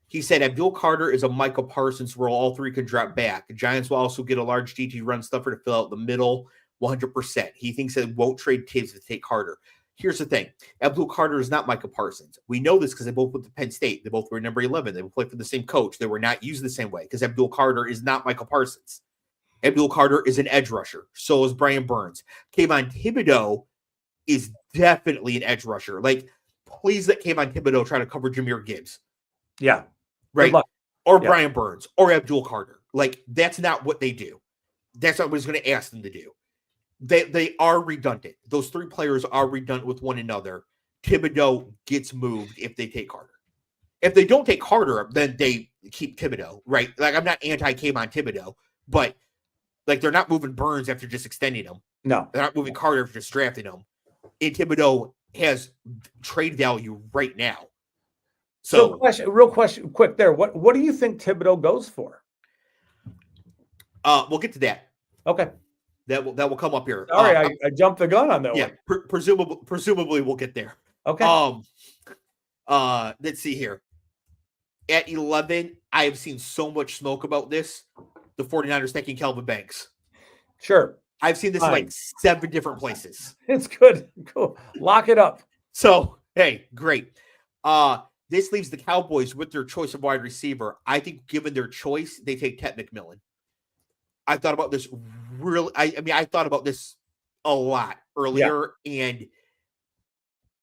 Speaker 1: He said Abdul Carter is a Michael Parsons role. All 3 could drop back. The Giants will also get a large DT run stuffer to fill out the middle 100%. He thinks that won't trade Tibbs to take Carter. Here's the thing. Abdul Carter is not Michael Parsons. We know this because they both went to Penn State. They both were number 11. They both played for the same coach. They were not used the same way because Abdul Carter is not Michael Parsons. Abdul Carter is an edge rusher. So is Brian Burns. Kayvon Thibodeau is definitely an edge rusher. Like, please let Kayvon Thibodeau try to cover Jahmyr Gibbs.
Speaker 2: Yeah.
Speaker 1: Right. Or Brian Burns or Abdul Carter. Like, that's not what they do. That's not what he's going to ask them to do. They are redundant. Those 3 players are redundant with one another. Thibodeau gets moved if they take Carter. If they don't take Carter, then they keep Thibodeau, right? Like, I'm not anti-Kayvon Thibodeau, but like, they're not moving Burns after just extending him.
Speaker 2: No.
Speaker 1: They're not moving Carter after just drafting him. And Thibodeau has trade value right now. So
Speaker 2: real question, quick there. What do you think Thibodeau goes for?
Speaker 1: We'll get to that.
Speaker 2: Okay.
Speaker 1: That will come up here.
Speaker 2: Sorry, I jumped the gun on that one.
Speaker 1: Presumably we'll get there.
Speaker 2: Okay.
Speaker 1: Let's see here. At 11, I have seen so much smoke about this. The 49ers taking Kelvin Banks.
Speaker 2: Sure.
Speaker 1: I've seen this in like 7 different places.
Speaker 2: It's good. Cool. Lock it up.
Speaker 1: So, hey, great. This leaves the Cowboys with their choice of wide receiver. I think given their choice, they take Ted McMillan. I thought about this really. I thought about this a lot earlier, and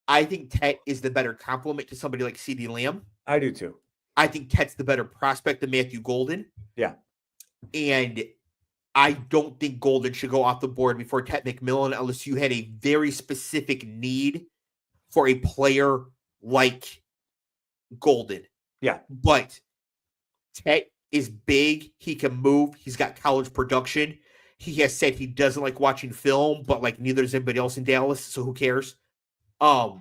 Speaker 1: I think Ted is the better complement to somebody like CeeDee Lamb.
Speaker 2: I do too.
Speaker 1: I think Ted's the better prospect than Matthew Golden.
Speaker 2: Yeah.
Speaker 1: And I don't think Golden should go off the board before Ted McMillan unless you had a very specific need for a player like Golden.
Speaker 2: Yeah.
Speaker 1: But Ted is big. He can move. He's got college production. He has said he doesn't like watching film, but like neither does anybody else in Dallas, so who cares? That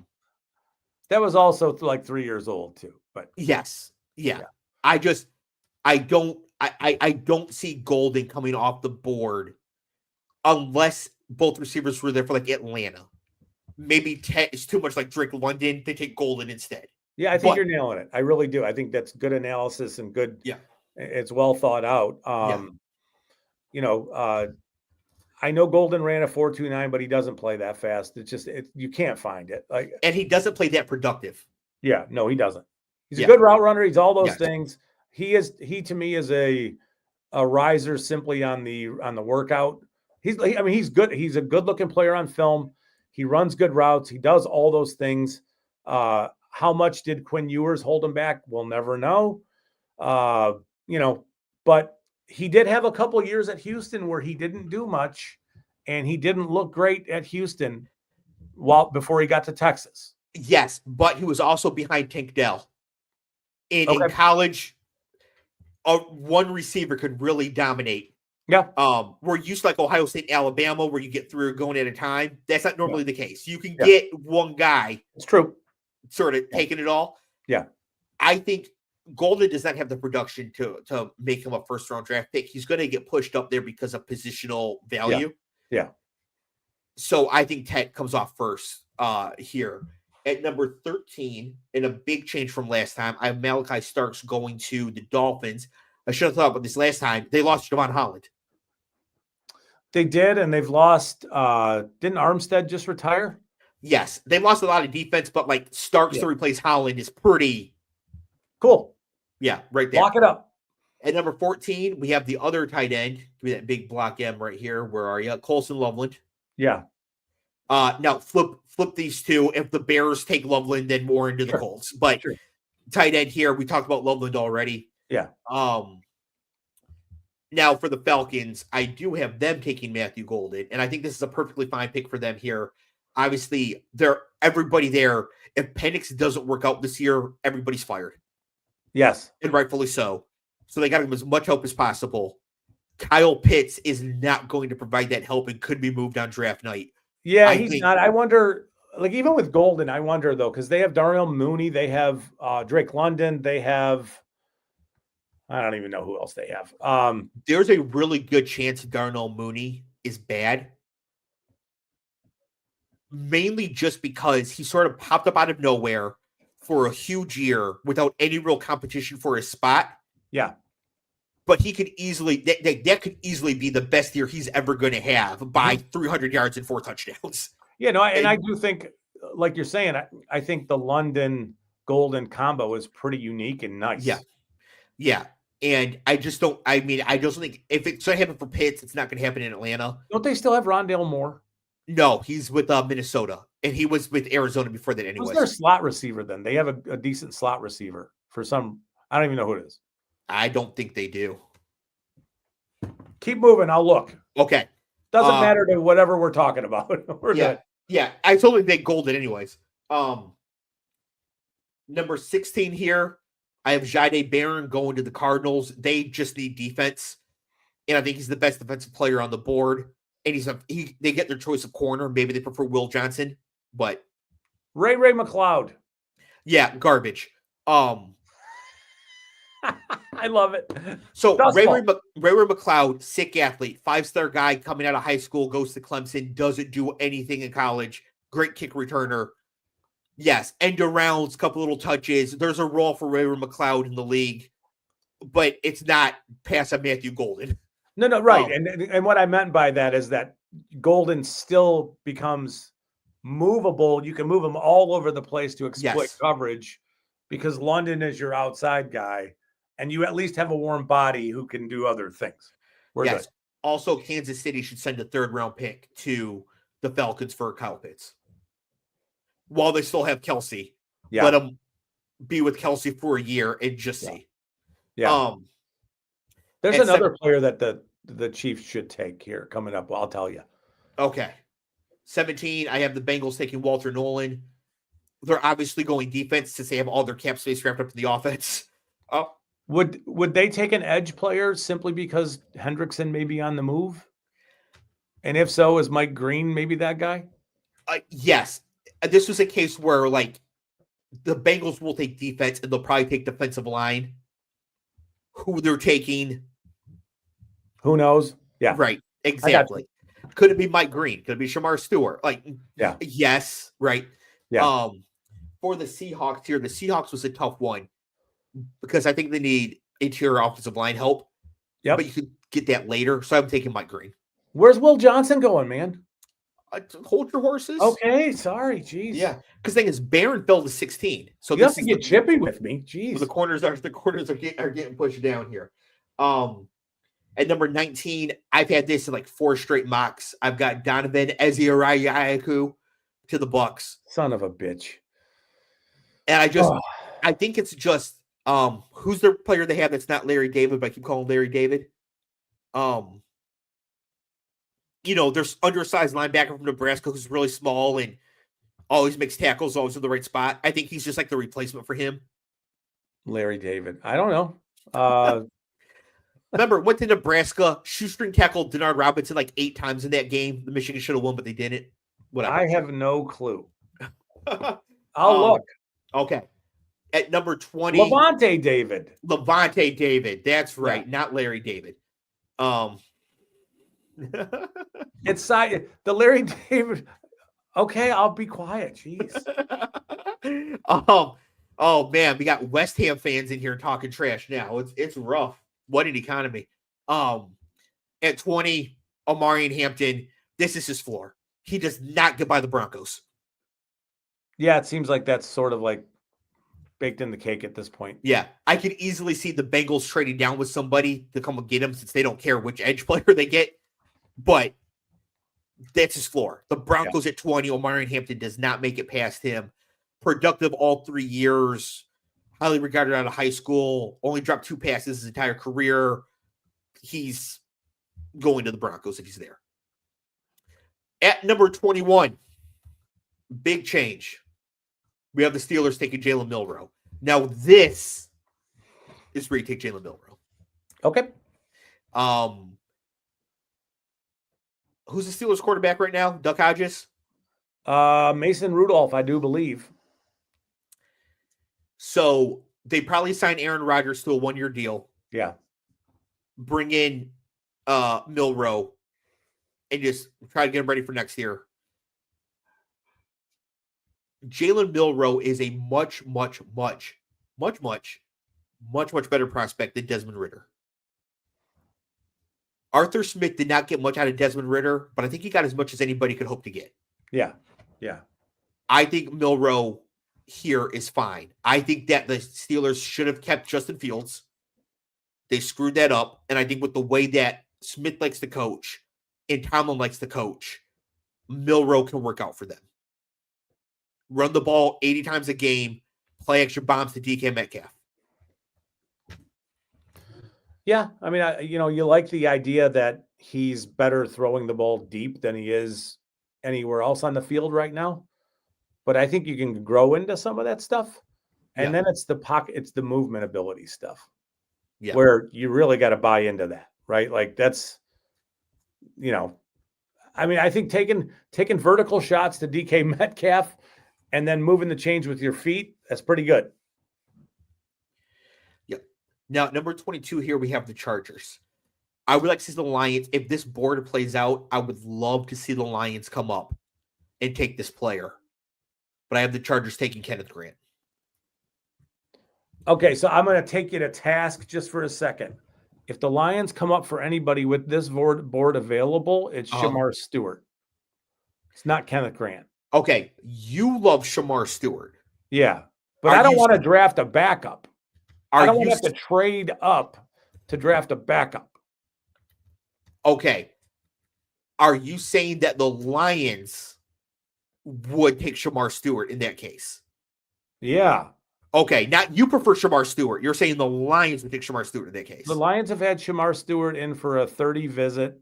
Speaker 2: was also like 3 years old too. But
Speaker 1: yes. Yeah. I don't see Golden coming off the board unless both receivers were there for like Atlanta. Maybe Ted is too much like Drake London. They take Golden instead.
Speaker 2: Yeah, I think you're nailing it. I really do. I think that's good analysis and good.
Speaker 1: Yeah.
Speaker 2: It's well thought out. I know Golden ran a 4.29, but he doesn't play that fast. It's just you can't find it.
Speaker 1: And he doesn't play that productive.
Speaker 2: Yeah, no, he doesn't. He's a good route runner. He's all those things. He to me is a riser simply on the workout. He's good. He's a good looking player on film. He runs good routes. He does all those things. How much did Quinn Ewers hold him back? We'll never know. But he did have a couple of years at Houston where he didn't do much, and he didn't look great at Houston before he got to Texas.
Speaker 1: Yes, but he was also behind Tank Dell. In college, one receiver could really dominate.
Speaker 2: Yeah.
Speaker 1: We're used to like Ohio State, Alabama, where you get through going at a time. That's not normally the case. You can get one guy.
Speaker 2: It's true.
Speaker 1: Sort of taking it all.
Speaker 2: Yeah.
Speaker 1: I think Golden does not have the production to make him a first round draft pick. He's going to get pushed up there because of positional value.
Speaker 2: Yeah.
Speaker 1: So I think Ted comes off first here. At number 13, in a big change from last time, I have Malachi Starks going to the Dolphins. I should have thought about this last time. They lost Javon Holland.
Speaker 2: They did, and they've lost. Didn't Armstead just retire?
Speaker 1: Yes, they've lost a lot of defense, but like Starks to replace Holland is pretty
Speaker 2: cool.
Speaker 1: Yeah, right there.
Speaker 2: Lock it up.
Speaker 1: At number 14, we have the other tight end. Give me that big block M right here. Where are you? Colson Loveland.
Speaker 2: Yeah.
Speaker 1: Now flip these two. If the Bears take Loveland, then more into the Colts. But tight end here, we talked about Loveland already.
Speaker 2: Yeah.
Speaker 1: Now for the Falcons, I do have them taking Matthew Golden, and I think this is a perfectly fine pick for them here. Obviously, everybody there. If Penix doesn't work out this year, everybody's fired.
Speaker 2: Yes.
Speaker 1: And rightfully so. So they got to give as much help as possible. Kyle Pitts is not going to provide that help and could be moved on draft night.
Speaker 2: Yeah, he's not. I wonder, like, even with Golden, I wonder, though, because they have Darnell Mooney, they have Drake London, they have, I don't even know who else they have.
Speaker 1: There's a really good chance Darnell Mooney is bad. Mainly just because he sort of popped up out of nowhere for a huge year without any real competition for his spot.
Speaker 2: Yeah.
Speaker 1: But he could easily, that could easily be the best year he's ever going to have by 300 yards and 4 touchdowns.
Speaker 2: Yeah, no, and I do think, like you're saying, I think the London Golden combo is pretty unique and nice.
Speaker 1: Yeah. Yeah. And I just think if it's going to happen for Pitts, it's not going to happen in Atlanta.
Speaker 2: Don't they still have Rondale Moore?
Speaker 1: No, he's with Minnesota, and he was with Arizona before that anyway.
Speaker 2: Who's their slot receiver then? They have a decent slot receiver for some. I don't even know who it is.
Speaker 1: I don't think they do.
Speaker 2: Keep moving. I'll look.
Speaker 1: Okay.
Speaker 2: Doesn't matter to whatever we're talking about. We're good.
Speaker 1: Yeah. I totally think Golden anyways. Number 16 here, I have Jahdae Barron going to the Cardinals. They just need defense, and I think he's the best defensive player on the board. And they get their choice of corner. Maybe they prefer Will Johnson, but
Speaker 2: Ray McLeod.
Speaker 1: Yeah, garbage.
Speaker 2: I love it.
Speaker 1: So Ray McLeod, sick athlete, 5-star guy coming out of high school, goes to Clemson, doesn't do anything in college. Great kick returner. Yes, end arounds, couple little touches. There's a role for Ray McLeod in the league, but it's not past a Matthew Golden.
Speaker 2: No, right. And what I meant by that is that Golden still becomes movable. You can move him all over the place to exploit coverage because London is your outside guy, and you at least have a warm body who can do other things. We're good.
Speaker 1: Also, Kansas City should send a 3rd-round pick to the Falcons for Kyle Pitts. While they still have Kelsey. Yeah. Let them be with Kelsey for a year and just see.
Speaker 2: Yeah. There's another player that the Chiefs should take here coming up. Well, I'll tell you.
Speaker 1: Okay. 17, I have the Bengals taking Walter Nolan. They're obviously going defense since they have all their cap space wrapped up in the offense.
Speaker 2: Would they take an edge player simply because Hendrickson may be on the move? And if so, is Mike Green maybe that guy?
Speaker 1: Yes. This was a case where, like, the Bengals will take defense and they'll probably take defensive line. Who they're taking,
Speaker 2: who knows? Yeah,
Speaker 1: right. Exactly. Could it be Mike Green? Could it be Shamar Stewart? Like, yes, right.
Speaker 2: Yeah.
Speaker 1: For the Seahawks here, the Seahawks was a tough one because I think they need interior offensive line help.
Speaker 2: Yeah,
Speaker 1: but you could get that later. So I'm taking Mike Green.
Speaker 2: Where's Will Johnson going, man?
Speaker 1: Hold your horses.
Speaker 2: Okay, sorry, jeez.
Speaker 1: Yeah, because the thing is, Barron fell to 16. So
Speaker 2: you have to get chippy with me. Jeez,
Speaker 1: so the corners are getting pushed down here. At number 19, I've had this in like 4 straight mocks. I've got Donovan Ezeiaku to the Bucks.
Speaker 2: Son of a bitch.
Speaker 1: And I think it's just who's the player they have that's not Larry David, but I keep calling Larry David. There's undersized linebacker from Nebraska who's really small and always makes tackles, always in the right spot. I think he's just like the replacement for him.
Speaker 2: Larry David. I don't know.
Speaker 1: Remember, went to Nebraska, shoestring tackled Denard Robinson like 8 times in that game. The Michigan should have won, but they didn't. Whatever.
Speaker 2: I have no clue. I'll
Speaker 1: Um,
Speaker 2: look.
Speaker 1: Okay. At number 20,
Speaker 2: Levante David.
Speaker 1: Levante David. That's right.
Speaker 2: Yeah.
Speaker 1: Not Larry David.
Speaker 2: It's the Larry David. Okay, I'll be quiet. Jeez.
Speaker 1: Oh man, we got West Ham fans in here talking trash now. It's rough. What an economy. At 20, Omarion Hampton. This is his floor. He does not get by the Broncos.
Speaker 2: Yeah, it seems like that's sort of like baked in the cake at this point.
Speaker 1: Yeah, I could easily see the Bengals trading down with somebody to come and get him since they don't care which edge player they get. But that's his floor. The Broncos at 20, Omarion Hampton does not make it past him. Productive all 3 years, highly regarded out of high school, only dropped 2 passes his entire career. He's going to the Broncos if he's there. At number 21, big change. We have the Steelers taking Jalen Milroe. Now, this is where you take Jalen Milroe.
Speaker 2: Okay.
Speaker 1: Who's the Steelers quarterback right now? Duck Hodges?
Speaker 2: Mason Rudolph, I do believe.
Speaker 1: So they probably sign Aaron Rodgers to a 1-year deal.
Speaker 2: Yeah.
Speaker 1: Bring in Milroe and just try to get him ready for next year. Jalen Milroe is a much better prospect than Desmond Ridder. Arthur Smith did not get much out of Desmond Ridder, but I think he got as much as anybody could hope to get.
Speaker 2: Yeah. Yeah.
Speaker 1: I think Milroe here is fine. I think that the Steelers should have kept Justin Fields. They screwed that up. And I think with the way that Smith likes to coach and Tomlin likes to coach, Milroe can work out for them. Run the ball 80 times a game, play extra bombs to DK Metcalf.
Speaker 2: Yeah, I mean, you like the idea that he's better throwing the ball deep than he is anywhere else on the field right now. But I think you can grow into some of that stuff. And then it's the pocket, it's the movement ability stuff. Yeah. Where you really got to buy into that, right? Like that's, I mean, I think taking vertical shots to DK Metcalf and then moving the change with your feet, that's pretty good.
Speaker 1: Yep. Now, number 22 here, we have the Chargers. I would like to see the Lions. If this board plays out, I would love to see the Lions come up and take this player. But I have the Chargers taking Kenneth Grant.
Speaker 2: Okay, so I'm going to take you to task just for a second. If the Lions come up for anybody with this board available, it's Shamar Stewart. It's not Kenneth Grant.
Speaker 1: Okay, you love Shamar Stewart.
Speaker 2: Yeah, but I don't want to draft a backup. I don't want to have to trade up to draft a backup.
Speaker 1: Okay. Are you saying that the Lions would take Shamar Stewart in that case?
Speaker 2: Yeah.
Speaker 1: Okay, not you prefer Shamar Stewart. You're saying the Lions would take Shamar Stewart in that case.
Speaker 2: The Lions have had Shamar Stewart in for a 30 visit.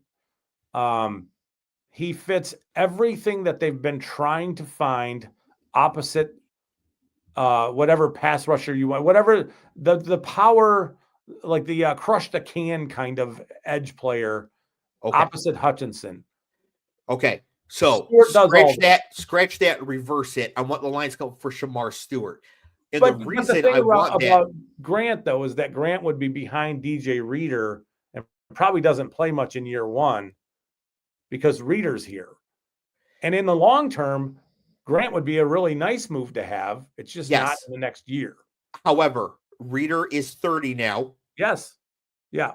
Speaker 2: He fits everything that they've been trying to find opposite whatever pass rusher you want, whatever the power, like the crush the can kind of edge player, opposite Hutchinson.
Speaker 1: Okay, so scratch that, reverse it. I want the Lions to go for Shamar Stewart. And the reason I want that
Speaker 2: about Grant, though, is that Grant would be behind DJ Reader and probably doesn't play much in year one because Reader's here. And in the long term, Grant would be a really nice move to have. It's just not in the next year.
Speaker 1: However, Reader is 30 now.
Speaker 2: Yes. Yeah.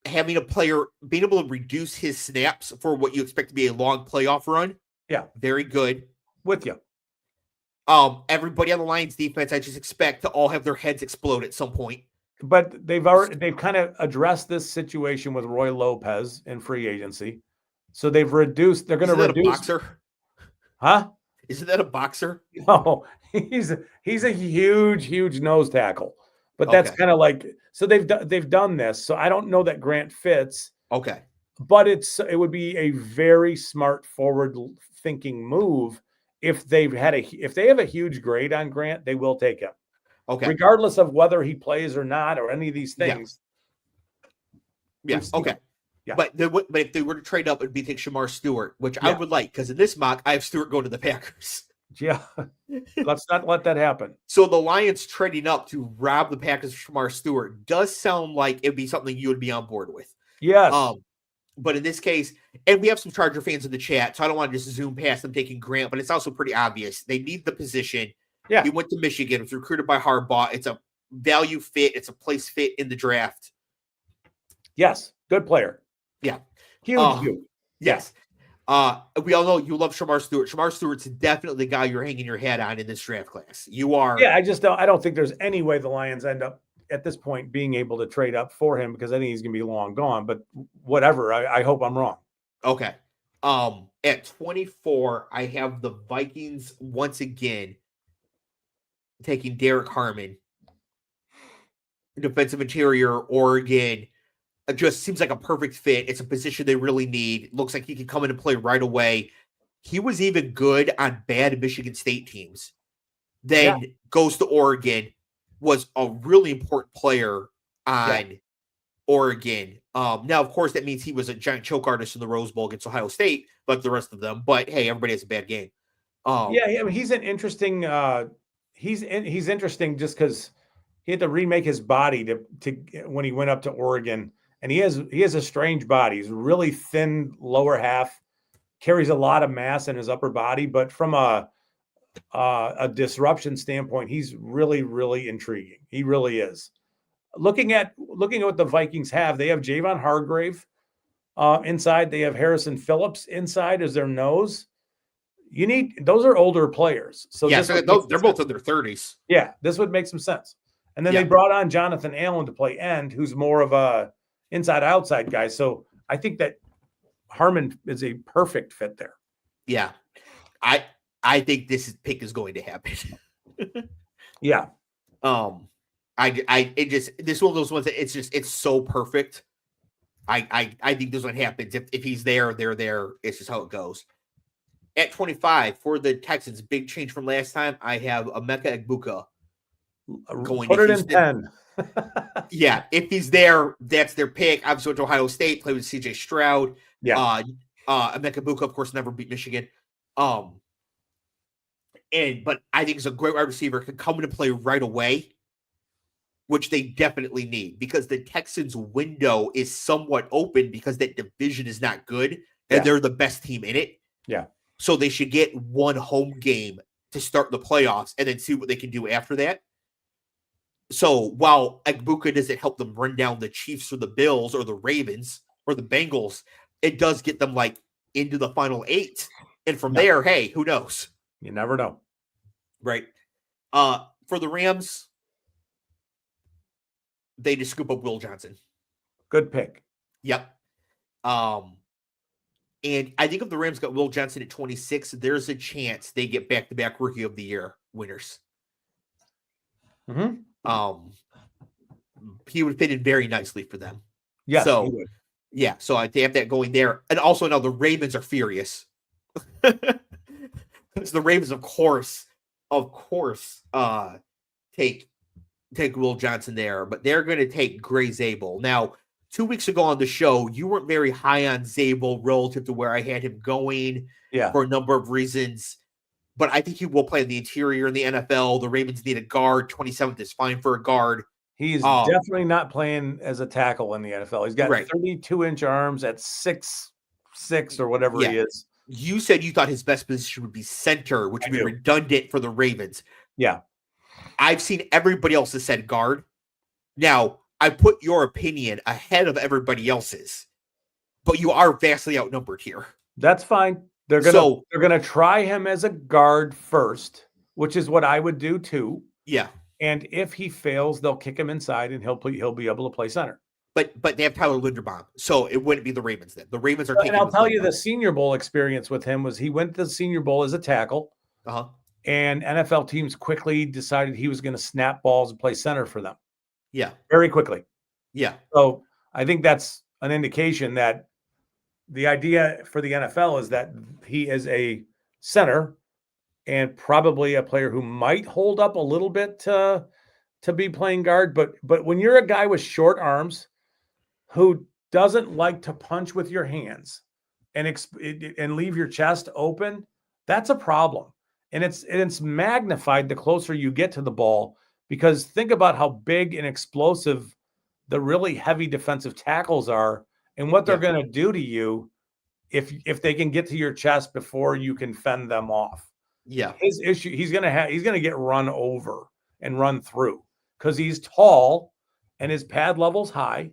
Speaker 1: Having a player being able to reduce his snaps for what you expect to be a long playoff run.
Speaker 2: Yeah.
Speaker 1: Very good.
Speaker 2: With you.
Speaker 1: Everybody on the Lions defense, I just expect to all have their heads explode at some point.
Speaker 2: But they've kind of addressed this situation with Roy Lopez in free agency. So they've reduced, they're going to reduce.
Speaker 1: A boxer?
Speaker 2: Huh?
Speaker 1: Isn't that a boxer?
Speaker 2: No, he's a huge nose tackle. But that's kind of like, so they've done this. So I don't know that Grant fits.
Speaker 1: Okay.
Speaker 2: But it would be a very smart forward thinking move. If they have a huge grade on Grant, they will take him.
Speaker 1: Okay.
Speaker 2: Regardless of whether he plays or not or any of these things.
Speaker 1: Yeah.
Speaker 2: We've seen
Speaker 1: Okay.
Speaker 2: him. Yeah.
Speaker 1: But if they were to trade up, it'd be take Shamar Stewart, which I
Speaker 2: Yeah.
Speaker 1: would like because in this mock I have Stewart going to the Packers.
Speaker 2: Yeah. Let's not let that happen.
Speaker 1: So the Lions trading up to rob the Packers of Shamar Stewart does sound like it'd be something you would be on board with.
Speaker 2: Yes.
Speaker 1: But in this case, and we have some Charger fans in the chat, so I don't want to just zoom past them taking Grant, but it's also pretty obvious. They need the position.
Speaker 2: Yeah.
Speaker 1: He went to Michigan, was recruited by Harbaugh. It's a value fit, it's a place fit in the draft.
Speaker 2: Yes. Good player.
Speaker 1: Yeah.
Speaker 2: Huge dude.
Speaker 1: Yes. We all know you love Shamar Stewart. Shamar Stewart's definitely the guy you're hanging your hat on in this draft class. You are.
Speaker 2: Yeah, I don't think there's any way the Lions end up at this point being able to trade up for him because I think he's going to be long gone. But whatever, I hope I'm wrong.
Speaker 1: Okay. At 24, I have the Vikings once again taking Derek Harmon, defensive interior, Oregon. It just seems like a perfect fit. It's a position they really need. Looks like he can come in and play right away. He was even good on bad Michigan State teams. Then goes to Oregon, was a really important player on Oregon. Now, of course, that means he was a giant choke artist in the Rose Bowl against Ohio State, like the rest of them. But hey, everybody has a bad game.
Speaker 2: I mean, he's an interesting. He's interesting just because he had to remake his body to when he went up to Oregon, and he has a strange body. He's really thin lower half, carries a lot of mass in his upper body, but from a disruption standpoint, he's really, really intriguing. He really is. Looking at what the Vikings have, they have Javon Hargrave inside. They have Harrison Phillips inside as their nose. Those are older players. So
Speaker 1: they're both in their 30s.
Speaker 2: Yeah, this would make some sense. And then they brought on Jonathan Allen to play end, who's more of a inside-outside guy. So I think that Harmon is a perfect fit there.
Speaker 1: Yeah. I think this pick is going to happen.
Speaker 2: Yeah.
Speaker 1: This is one of those ones that it's so perfect. I think this one happens. If he's there, they're there. It's just how it goes. At 25 for the Texans, big change from last time. I have Emeka Egbuka going.
Speaker 2: Put it in 10.
Speaker 1: Yeah, if he's there, that's their pick. Obviously, went to Ohio State, played with CJ Stroud.
Speaker 2: Yeah.
Speaker 1: Emeka Egbuka, of course, never beat Michigan. But I think he's a great wide receiver, can come in and play right away, which they definitely need because the Texans' window is somewhat open because that division is not good and they're the best team in it.
Speaker 2: Yeah.
Speaker 1: So they should get one home game to start the playoffs and then see what they can do after that. So while Egbuka doesn't help them run down the Chiefs or the Bills or the Ravens or the Bengals, it does get them like into the final 8. And from there, hey, who knows?
Speaker 2: You never know.
Speaker 1: Right. For the Rams, they just scoop up Will Johnson.
Speaker 2: Good pick.
Speaker 1: Yep. And I think if the Rams got Will Johnson at 26, there's a chance they get back-to-back Rookie of the Year winners.
Speaker 2: Mm-hmm.
Speaker 1: He would fit in very nicely for them.
Speaker 2: Yeah.
Speaker 1: So, so they have that going there. And also now the Ravens are furious. Because the Ravens, of course, take Will Johnson there, but they're going to take Gray Zabel. Now, 2 weeks ago on the show, you weren't very high on Zabel relative to where I had him going for a number of reasons. But I think he will play in the interior in the NFL. The Ravens need a guard. 27th is fine for a guard.
Speaker 2: He's definitely not playing as a tackle in the NFL. He's got 32-inch arms at 6'6" or whatever he is.
Speaker 1: You said you thought his best position would be center, which would be redundant for the Ravens.
Speaker 2: Yeah.
Speaker 1: I've seen everybody else has said guard. Now, I put your opinion ahead of everybody else's, but you are vastly outnumbered here.
Speaker 2: That's fine. They're gonna try him as a guard first, which is what I would do too.
Speaker 1: Yeah.
Speaker 2: And if he fails, they'll kick him inside and he'll be able to play center.
Speaker 1: But they have Tyler Linderbaum, so it wouldn't be the Ravens then. The Ravens are taking.
Speaker 2: And I'll tell you, the Senior Bowl experience with him was he went to the Senior Bowl as a tackle, and NFL teams quickly decided he was going to snap balls and play center for them.
Speaker 1: Yeah,
Speaker 2: very quickly.
Speaker 1: Yeah.
Speaker 2: So I think that's an indication that the idea for the NFL is that he is a center and probably a player who might hold up a little bit to be playing guard. But when you're a guy with short arms who doesn't like to punch with your hands and leave your chest open, that's a problem. And it's magnified the closer you get to the ball, because think about how big and explosive the really heavy defensive tackles are and what they're
Speaker 1: Yeah.
Speaker 2: going to do to you if they can get to your chest before you can fend them off.
Speaker 1: Yeah.
Speaker 2: His issue, he's going to get run over and run through because he's tall and his pad level's high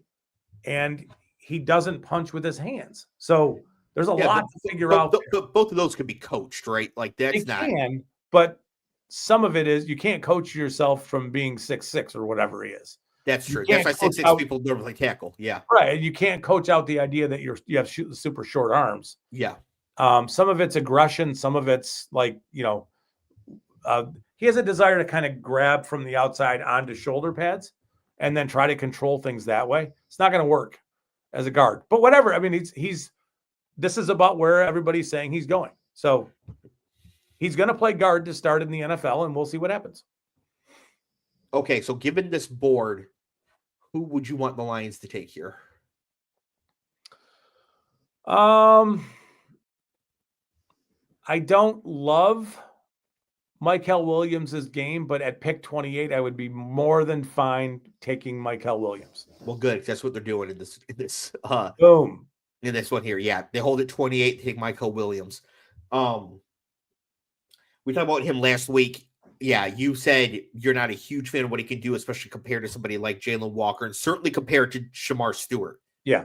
Speaker 2: and he doesn't punch with his hands. So there's a lot to figure out.
Speaker 1: Both of those could be coached, right? Like that's not.
Speaker 2: Can, but some of it is you can't coach yourself from being 6'6" or whatever he is.
Speaker 1: That's true. That's why 6'6" people normally tackle. Yeah.
Speaker 2: Right. You can't coach out the idea that you have super short arms.
Speaker 1: Yeah.
Speaker 2: Some of it's aggression. Some of it's like, he has a desire to kind of grab from the outside onto shoulder pads and then try to control things that way. It's not going to work as a guard, but whatever. I mean, this is about where everybody's saying he's going. So he's going to play guard to start in the NFL, and we'll see what happens.
Speaker 1: Okay. So given this board, who would you want the Lions to take here?
Speaker 2: I don't love Mykel Williams' game, but at pick 28, I would be more than fine taking Mykel Williams.
Speaker 1: Well, good. That's what they're doing in this
Speaker 2: Boom.
Speaker 1: In this one here. Yeah. They hold it 28 to take Mykel Williams. We talked about him last week. Yeah, you said you're not a huge fan of what he can do, especially compared to somebody like Jalen Walker, and certainly compared to Shamar Stewart.
Speaker 2: Yeah.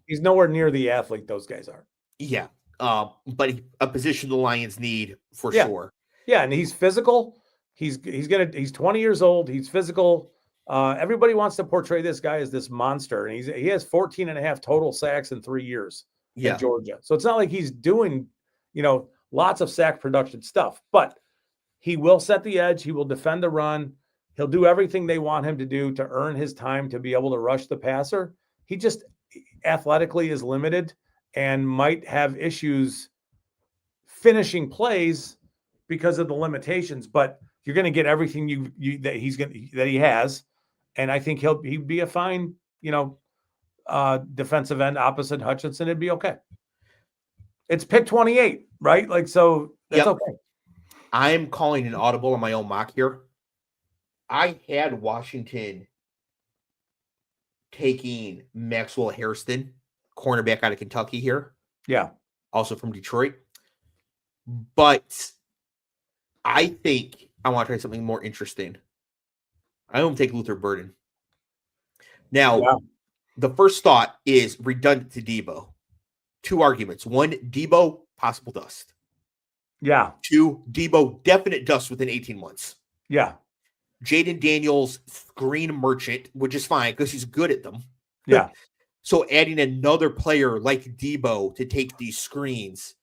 Speaker 2: He's nowhere near the athlete those guys are.
Speaker 1: Yeah. But a position the Lions need for sure.
Speaker 2: Yeah, and he's physical. He's 20 years old. He's physical. Everybody wants to portray this guy as this monster, and he has 14 and a half total sacks in 3 years at Georgia. So it's not like he's doing, lots of sack production stuff, but he will set the edge. He will defend the run. He'll do everything they want him to do to earn his time to be able to rush the passer. He just athletically is limited and might have issues finishing plays because of the limitations, but you're going to get everything that he has. And I think he'd be a fine, defensive end opposite Hutchinson. It'd be okay. It's pick 28, right? Like, so that's okay.
Speaker 1: I'm calling an audible on my own mock here. I had Washington taking Maxwell Hairston, cornerback out of Kentucky here.
Speaker 2: Yeah.
Speaker 1: Also from Detroit. But I think I want to try something more interesting. I don't take Luther Burden. Now, the first thought is redundant to Debo. 2 arguments. 1, Debo, possible dust.
Speaker 2: Yeah.
Speaker 1: 2, Debo, definite dust within 18 months.
Speaker 2: Yeah.
Speaker 1: Jaden Daniels, screen merchant, which is fine because he's good at them.
Speaker 2: Yeah.
Speaker 1: So adding another player like Debo to take these screens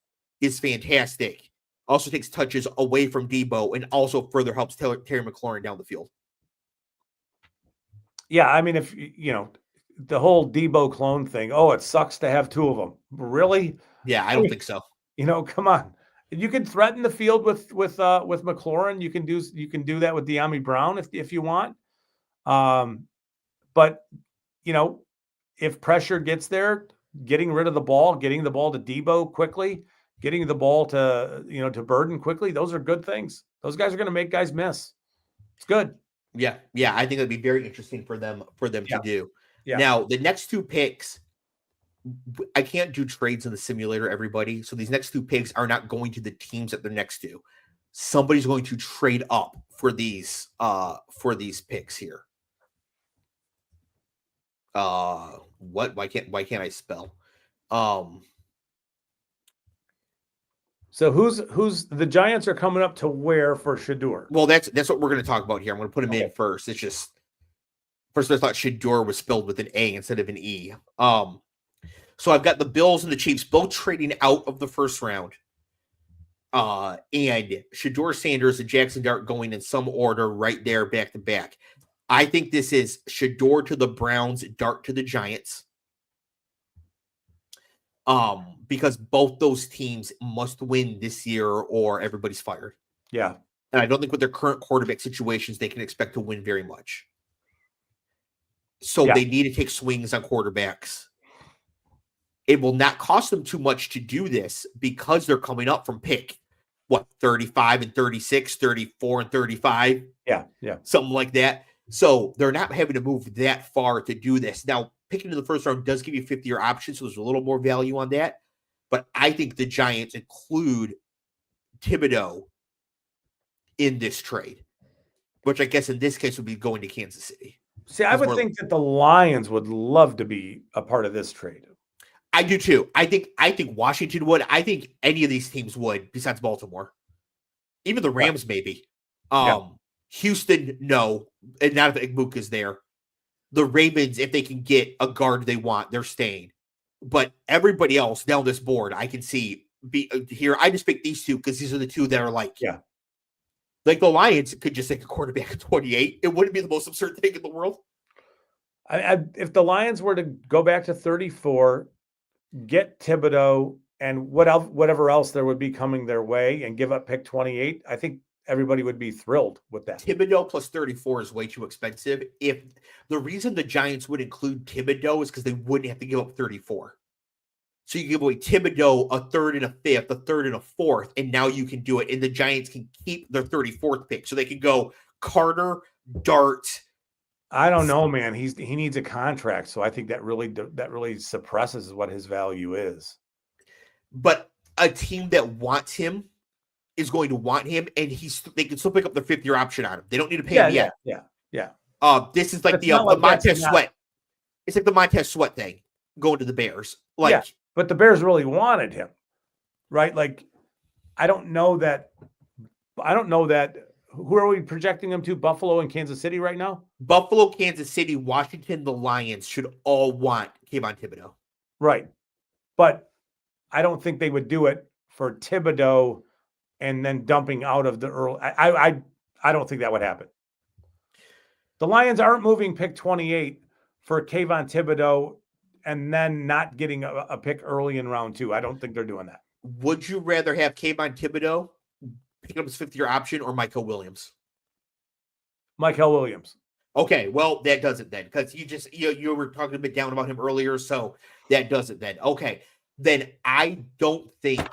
Speaker 1: is fantastic. Also takes touches away from Debo and also further helps Terry McLaurin down the field.
Speaker 2: Yeah, I mean, if the whole Debo clone thing, it sucks to have 2 of them. Really?
Speaker 1: Yeah, I don't think so.
Speaker 2: Come on. You can threaten the field with McLaurin. You can do that with De'Ami Brown if you want. But if pressure gets there, getting rid of the ball, getting the ball to Debo quickly, getting the ball to to Burden quickly, those are good things. Those guys are going to make guys miss. It's good.
Speaker 1: Yeah, I think it'd be very interesting for them to do.
Speaker 2: Yeah.
Speaker 1: Now, the next 2 picks, I can't do trades in the simulator, everybody. So these next 2 picks are not going to the teams that they're next to. Somebody's going to trade up for these picks here. What? Why can't I spell?
Speaker 2: So who's the Giants are coming up to where for Shedeur?
Speaker 1: Well, that's what we're going to talk about here. I'm going to put him in first. It's just first I thought Shedeur was spelled with an A instead of an E. So I've got the Bills and the Chiefs both trading out of the first round. And Shedeur Sanders and Jackson Dart going in some order right there back to back. I think this is Shedeur to the Browns, Dart to the Giants. Because both those teams must win this year or everybody's fired.
Speaker 2: Yeah.
Speaker 1: And I don't think with their current quarterback situations, they can expect to win very much. So
Speaker 2: Yeah.
Speaker 1: they need to take swings on quarterbacks. It will not cost them too much to do this because they're coming up from pick, 35 and 36, 34 and 35.
Speaker 2: Yeah.
Speaker 1: Something like that. So they're not having to move that far to do this. Now, picking in the first round does give you a 50-year option, so there's a little more value on that. But I think the Giants include Thibodeau in this trade, which I guess in this case would be going to Kansas City.
Speaker 2: See, I would think that the Lions would love to be a part of this trade.
Speaker 1: I do too. I think Washington would. I think any of these teams would, besides Baltimore. Even the Rams, maybe. Houston, no, and not if Igbuka's there. The Ravens, if they can get a guard they want, they're staying. But everybody else down this board, I can see be here. I just picked these two because these are the two that are like the Lions could just take a quarterback at 28. It wouldn't be the most absurd thing in the world.
Speaker 2: If the Lions were to go back to 34, get Thibodeau and whatever else there would be coming their way and give up pick 28, I think everybody would be thrilled with that.
Speaker 1: Thibodeau plus 34 is way too expensive. If the reason the Giants would include Thibodeau is because they wouldn't have to give up 34. So you give away Thibodeau, a third and a fifth, a third and a fourth, and now you can do it. And the Giants can keep their 34th pick. So they can go Carter, Dart.
Speaker 2: I don't know, man. He needs a contract. So I think that really suppresses what his value is. But
Speaker 1: a team that wants him is going to want him, and they can still pick up their 5th-year option on him. They don't need to pay him yet.
Speaker 2: Yeah.
Speaker 1: This is like the Montez Sweat. It's like the Montez Sweat thing going to the Bears.
Speaker 2: But the Bears really wanted him, right? Like, I don't know that. Who are we projecting him to? Buffalo and Kansas City right now?
Speaker 1: Buffalo, Kansas City, Washington, the Lions should all want Kayvon Thibodeau.
Speaker 2: Right. But I don't think they would do it for Thibodeau and then dumping out of the early. I don't think that would happen. The Lions aren't moving pick 28 for Kayvon Thibodeau and then not getting a pick early in round 2. I don't think they're doing that.
Speaker 1: Would you rather have Kayvon Thibodeau pick up his 5th-year option or Michael Williams?
Speaker 2: Michael Williams.
Speaker 1: Okay, well, that does it then, because you were talking a bit down about him earlier, so that does it then. Okay, then I don't think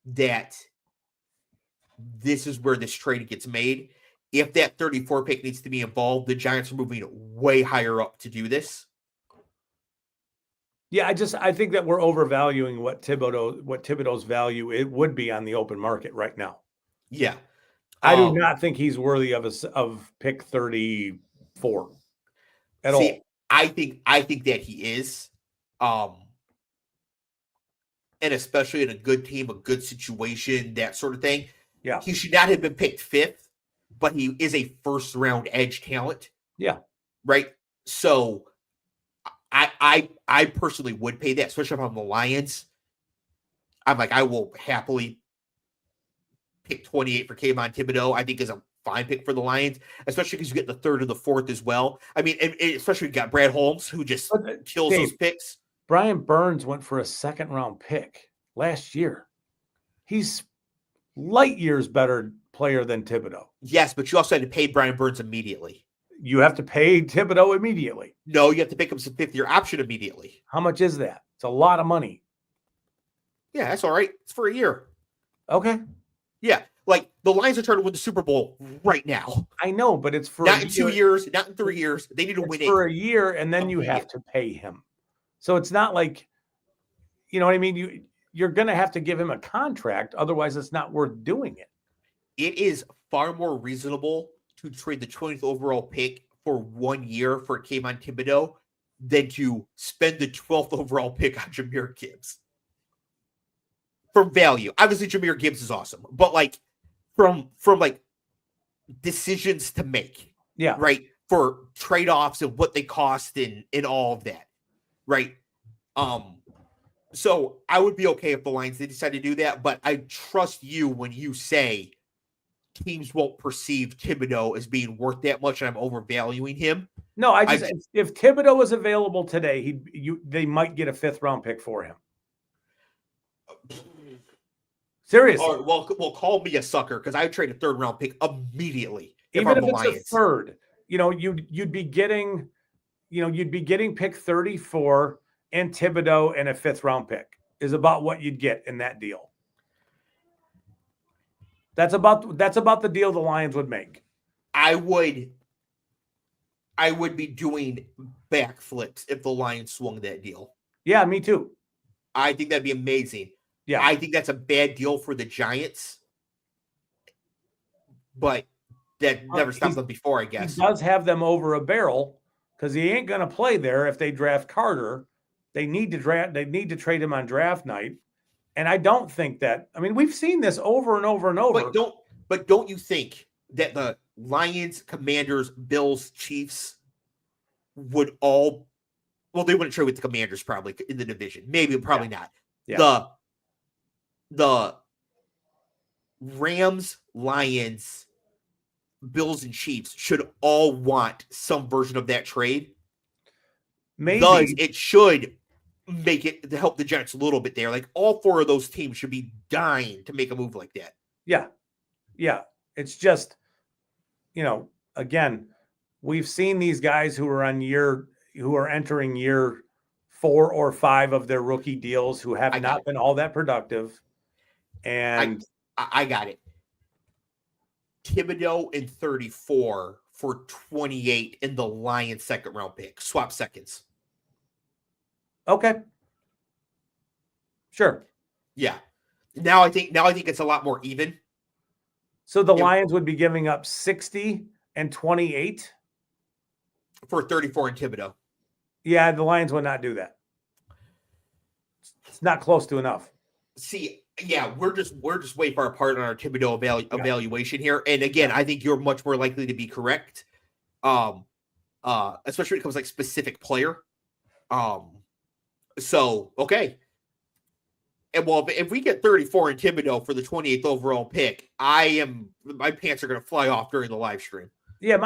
Speaker 1: that this is where this trade gets made. If that 34 pick needs to be involved, the Giants are moving way higher up to do this.
Speaker 2: Yeah, I think that we're overvaluing what Thibodeau's value it would be on the open market right now.
Speaker 1: Yeah.
Speaker 2: I do not think he's worthy of pick 34 at all.
Speaker 1: I think that he is. And especially in a good team, a good situation, that sort of thing.
Speaker 2: Yeah.
Speaker 1: He should not have been picked 5th, but he is a first-round edge talent.
Speaker 2: Yeah.
Speaker 1: Right? So I personally would pay that, especially if I'm the Lions. I'm like, I will happily pick 28 for Kayvon Thibodeau. I think is a fine pick for the Lions, especially because you get the 3rd and the 4th as well. I mean, especially you got Brad Holmes, who just kills those picks.
Speaker 2: Brian Burns went for a 2nd-round pick last year. He's light years better player than Thibodeau.
Speaker 1: Yes, but you also had to pay Brian Burns immediately.
Speaker 2: You have to pay Thibodeau immediately.
Speaker 1: No, you have to pick up some 5th-year option immediately.
Speaker 2: How much is that? It's a lot of money.
Speaker 1: Yeah, that's all right. It's for a year.
Speaker 2: Okay.
Speaker 1: Yeah, like the Lions are trying to win the Super Bowl right now.
Speaker 2: I know, but it's for
Speaker 1: not in 2 years, not in 3 years. They need to win it
Speaker 2: for a year, and then you have to pay him. So it's not like, you know what I mean? You're going to have to give him a contract. Otherwise, it's not worth doing it.
Speaker 1: It is far more reasonable to trade the 20th overall pick for 1 year for Kayvon Thibodeau than to spend the 12th overall pick on Jahmyr Gibbs. For value. Obviously, Jahmyr Gibbs is awesome. But like from like decisions to make.
Speaker 2: Yeah.
Speaker 1: Right? For trade-offs and what they cost and all of that. Right? So I would be okay if the Lions did decide to do that, but I trust you when you say teams won't perceive Thibodeau as being worth that much and I'm overvaluing him.
Speaker 2: No, if Thibodeau was available today, they might get a 5th-round pick for him. Seriously.
Speaker 1: Well, call me a sucker because I would trade a 3rd-round pick immediately.
Speaker 2: Even if it's a 3rd, you'd be getting pick 34 and Thibodeau and a 5th round pick is about what you'd get in that deal. That's about the deal the Lions would make.
Speaker 1: I would be doing backflips if the Lions swung that deal.
Speaker 2: Yeah, me too.
Speaker 1: I think that'd be amazing.
Speaker 2: Yeah.
Speaker 1: I think that's a bad deal for the Giants, but that never stopped them before, I guess.
Speaker 2: He does have them over a barrel because he ain't going to play there if they draft Carter. They need to trade him on draft night. And I don't think that, I mean, we've seen this over and over and over.
Speaker 1: But don't you think that the Lions, Commanders, Bills, Chiefs would all, well, they wouldn't trade with the Commanders probably in the division. Maybe, probably not.
Speaker 2: Yeah.
Speaker 1: The Rams, Lions, Bills, and Chiefs should all want some version of that trade.
Speaker 2: Maybe.
Speaker 1: Thus, it should make it to help the Giants a little bit there. Like all 4 of those teams should be dying to make a move like that.
Speaker 2: Yeah. Yeah. It's just, again, we've seen these guys who are entering year 4 or 5 of their rookie deals who have not been all that productive. And
Speaker 1: I got it. Thibodeau in 34 for 28 in the Lions 2nd round pick. Swap seconds.
Speaker 2: Okay. Sure.
Speaker 1: Yeah. Now I think it's a lot more even.
Speaker 2: So the Lions would be giving up 60 and 28
Speaker 1: for 34 in Thibodeau.
Speaker 2: Yeah, the Lions would not do that. It's not close to enough.
Speaker 1: See, yeah, we're just way far apart on our Thibodeau evaluation here. And again, I think you're much more likely to be correct. Especially when it comes like specific player. So okay. And well, if we get 34 in Thibodeau for the 28th overall pick, my pants are going to fly off during the live stream.
Speaker 2: Yeah,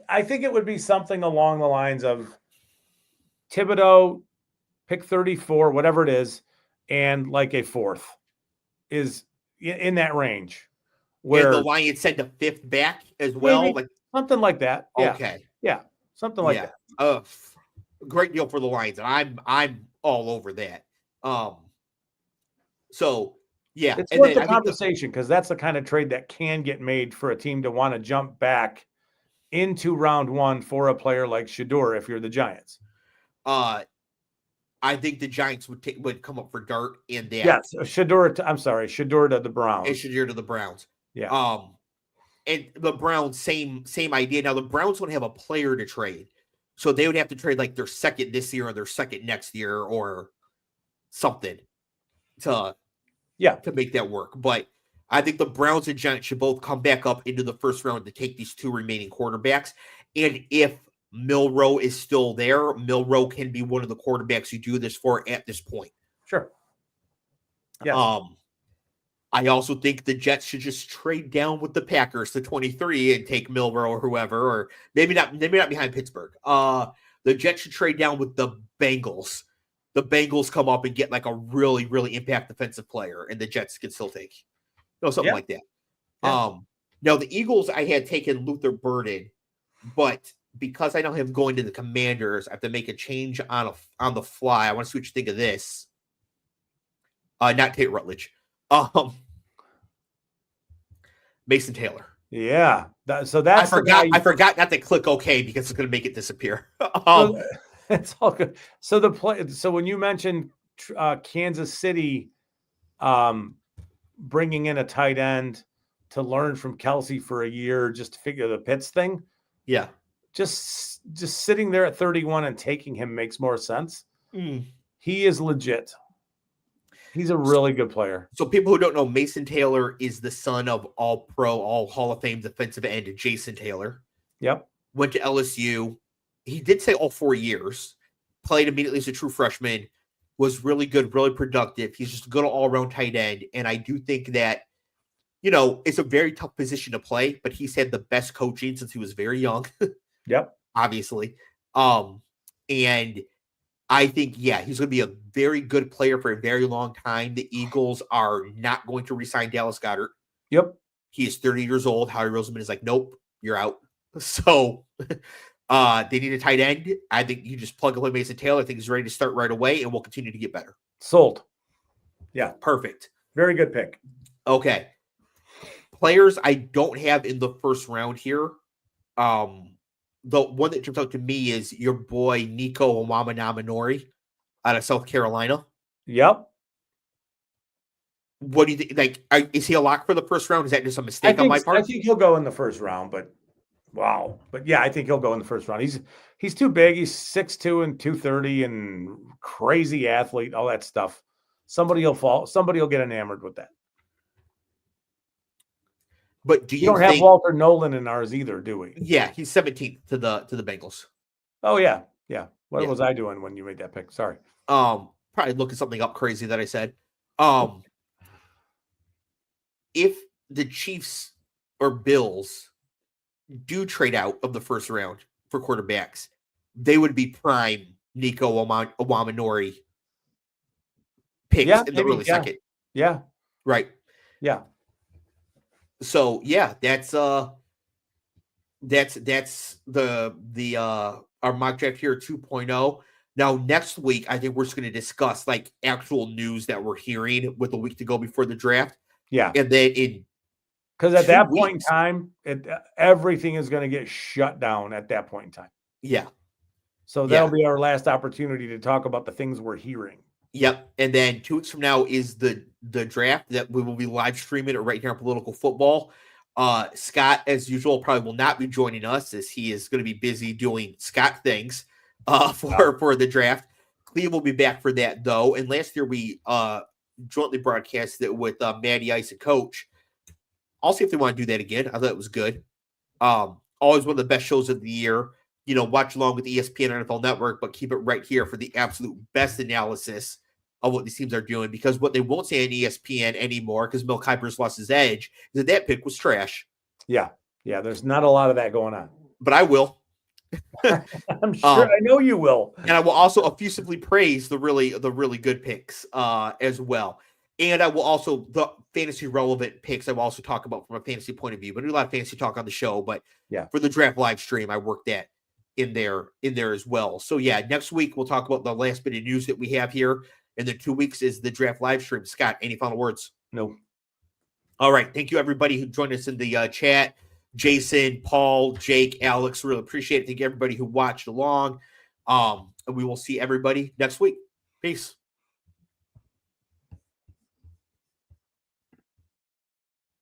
Speaker 2: I think it would be something along the lines of Thibodeau, pick 34, whatever it is, and like a 4th is in that range. Where
Speaker 1: and the Lions send a 5th back as well, like
Speaker 2: something like that. Yeah.
Speaker 1: Okay,
Speaker 2: yeah, something like that.
Speaker 1: Great deal for the Lions, and I'm all over that. So yeah,
Speaker 2: it's worth the conversation because that's the kind of trade that can get made for a team to want to jump back into round 1 for a player like Shedeur if you're the Giants.
Speaker 1: I think the Giants would come up for Dart and that.
Speaker 2: Yes, Shedeur to the Browns.
Speaker 1: And Shedeur to the Browns.
Speaker 2: Yeah.
Speaker 1: And the Browns, same idea. Now the Browns would have a player to trade, so they would have to trade like their 2nd this year or their 2nd next year or something to make that work. But I think the Browns and Giants should both come back up into the 1st round to take these 2 remaining quarterbacks. And if Milroe is still there, Milroe can be one of the quarterbacks you do this for at this point.
Speaker 2: Sure. Yeah.
Speaker 1: I also think the Jets should just trade down with the Packers to 23 and take Milroe or whoever, or maybe not behind Pittsburgh. The Jets should trade down with the Bengals. The Bengals come up and get like a really, really impact defensive player, and the Jets can still take, something like that. Yeah. Now the Eagles, I had taken Luther Burden, but because I don't have him going to the Commanders, I have to make a change on the fly. I want to see what you think of this. Not Tate Rutledge. Mason Taylor.
Speaker 2: Yeah. So that's
Speaker 1: I forgot not to click OK because it's going to make it disappear.
Speaker 2: It's all good. So when you mentioned Kansas City bringing in a tight end to learn from Kelsey for a year just to figure the Pitts thing.
Speaker 1: Yeah.
Speaker 2: Just sitting there at 31 and taking him makes more sense. He is legit. He's a really good player.
Speaker 1: So people who don't know, Mason Taylor is the son of All-Pro, All Hall of Fame defensive end Jason Taylor.
Speaker 2: Yep.
Speaker 1: Went to LSU. He did say all 4 years. Played immediately as a true freshman. Was really good, really productive. He's just a good all-around tight end. And I do think that, it's a very tough position to play, but he's had the best coaching since he was very young.
Speaker 2: Yep.
Speaker 1: Obviously. And I think, he's going to be a very good player for a very long time. The Eagles are not going to re-sign Dallas Goedert.
Speaker 2: Yep.
Speaker 1: He is 30 years old. Howie Roseman is like, nope, you're out. So they need a tight end. I think you just plug away Mason Taylor. I think he's ready to start right away, and we'll continue to get better.
Speaker 2: Sold. Yeah.
Speaker 1: Perfect.
Speaker 2: Very good pick.
Speaker 1: Okay. Players I don't have in the first round here. The one that jumps out to me is your boy Nico Owamanaminori out of South Carolina.
Speaker 2: Yep.
Speaker 1: What do you think? Like, is he a lock for the first round? Is that just a mistake on my part?
Speaker 2: I think he'll go in the first round, but wow. But yeah, I think he'll go in the first round. He's too big. He's 6'2" and 230 and crazy athlete, all that stuff. Somebody will fall. Somebody will get enamored with that.
Speaker 1: But do
Speaker 2: you don't have Walter Nolan in ours either, do we?
Speaker 1: Yeah, he's 17th to the Bengals.
Speaker 2: Oh yeah, yeah. What was I doing when you made that pick? Sorry.
Speaker 1: Probably looking something up crazy that I said. If the Chiefs or Bills do trade out of the first round for quarterbacks, they would be prime Nico Owamanaminori picks in the early second.
Speaker 2: Yeah.
Speaker 1: Right.
Speaker 2: Yeah.
Speaker 1: So yeah, that's our mock draft here 2.0. Now next week, I think we're just going to discuss like actual news that we're hearing with a week to go before the draft.
Speaker 2: Yeah.
Speaker 1: And then
Speaker 2: because at that point in time, everything is going to get shut down at that point in time.
Speaker 1: Yeah.
Speaker 2: So that'll be our last opportunity to talk about the things we're hearing.
Speaker 1: Yep. And then 2 weeks from now is the draft that we will be live streaming it right here on Political Football. Scott, as usual, probably will not be joining us as he is going to be busy doing Scott things for the draft. Cleve will be back for that, though. And last year we jointly broadcasted it with Matty Ice and Coach. I'll see if they want to do that again. I thought it was good. Always one of the best shows of the year. You know, watch along with ESPN and NFL Network, but keep it right here for the absolute best analysis of what these teams are doing. Because what they won't say on ESPN anymore, because Mel Kiper's lost his edge, is that pick was trash.
Speaker 2: Yeah. Yeah, there's not a lot of that going on.
Speaker 1: But I will.
Speaker 2: I'm sure I know you will.
Speaker 1: And I will also effusively praise the really good picks as well. And I will also, the fantasy relevant picks, I will also talk about from a fantasy point of view. But I do a lot of fantasy talk on the show. But for the draft live stream, I worked that in there as well. So yeah, next week we'll talk about the last bit of news that we have here. And then 2 weeks is the draft live stream. Scott, any final words?
Speaker 2: No.
Speaker 1: All right. Thank you, everybody who joined us in the chat. Jason, Paul, Jake, Alex, really appreciate it. Thank you, everybody who watched along. And we will see everybody next week. Peace.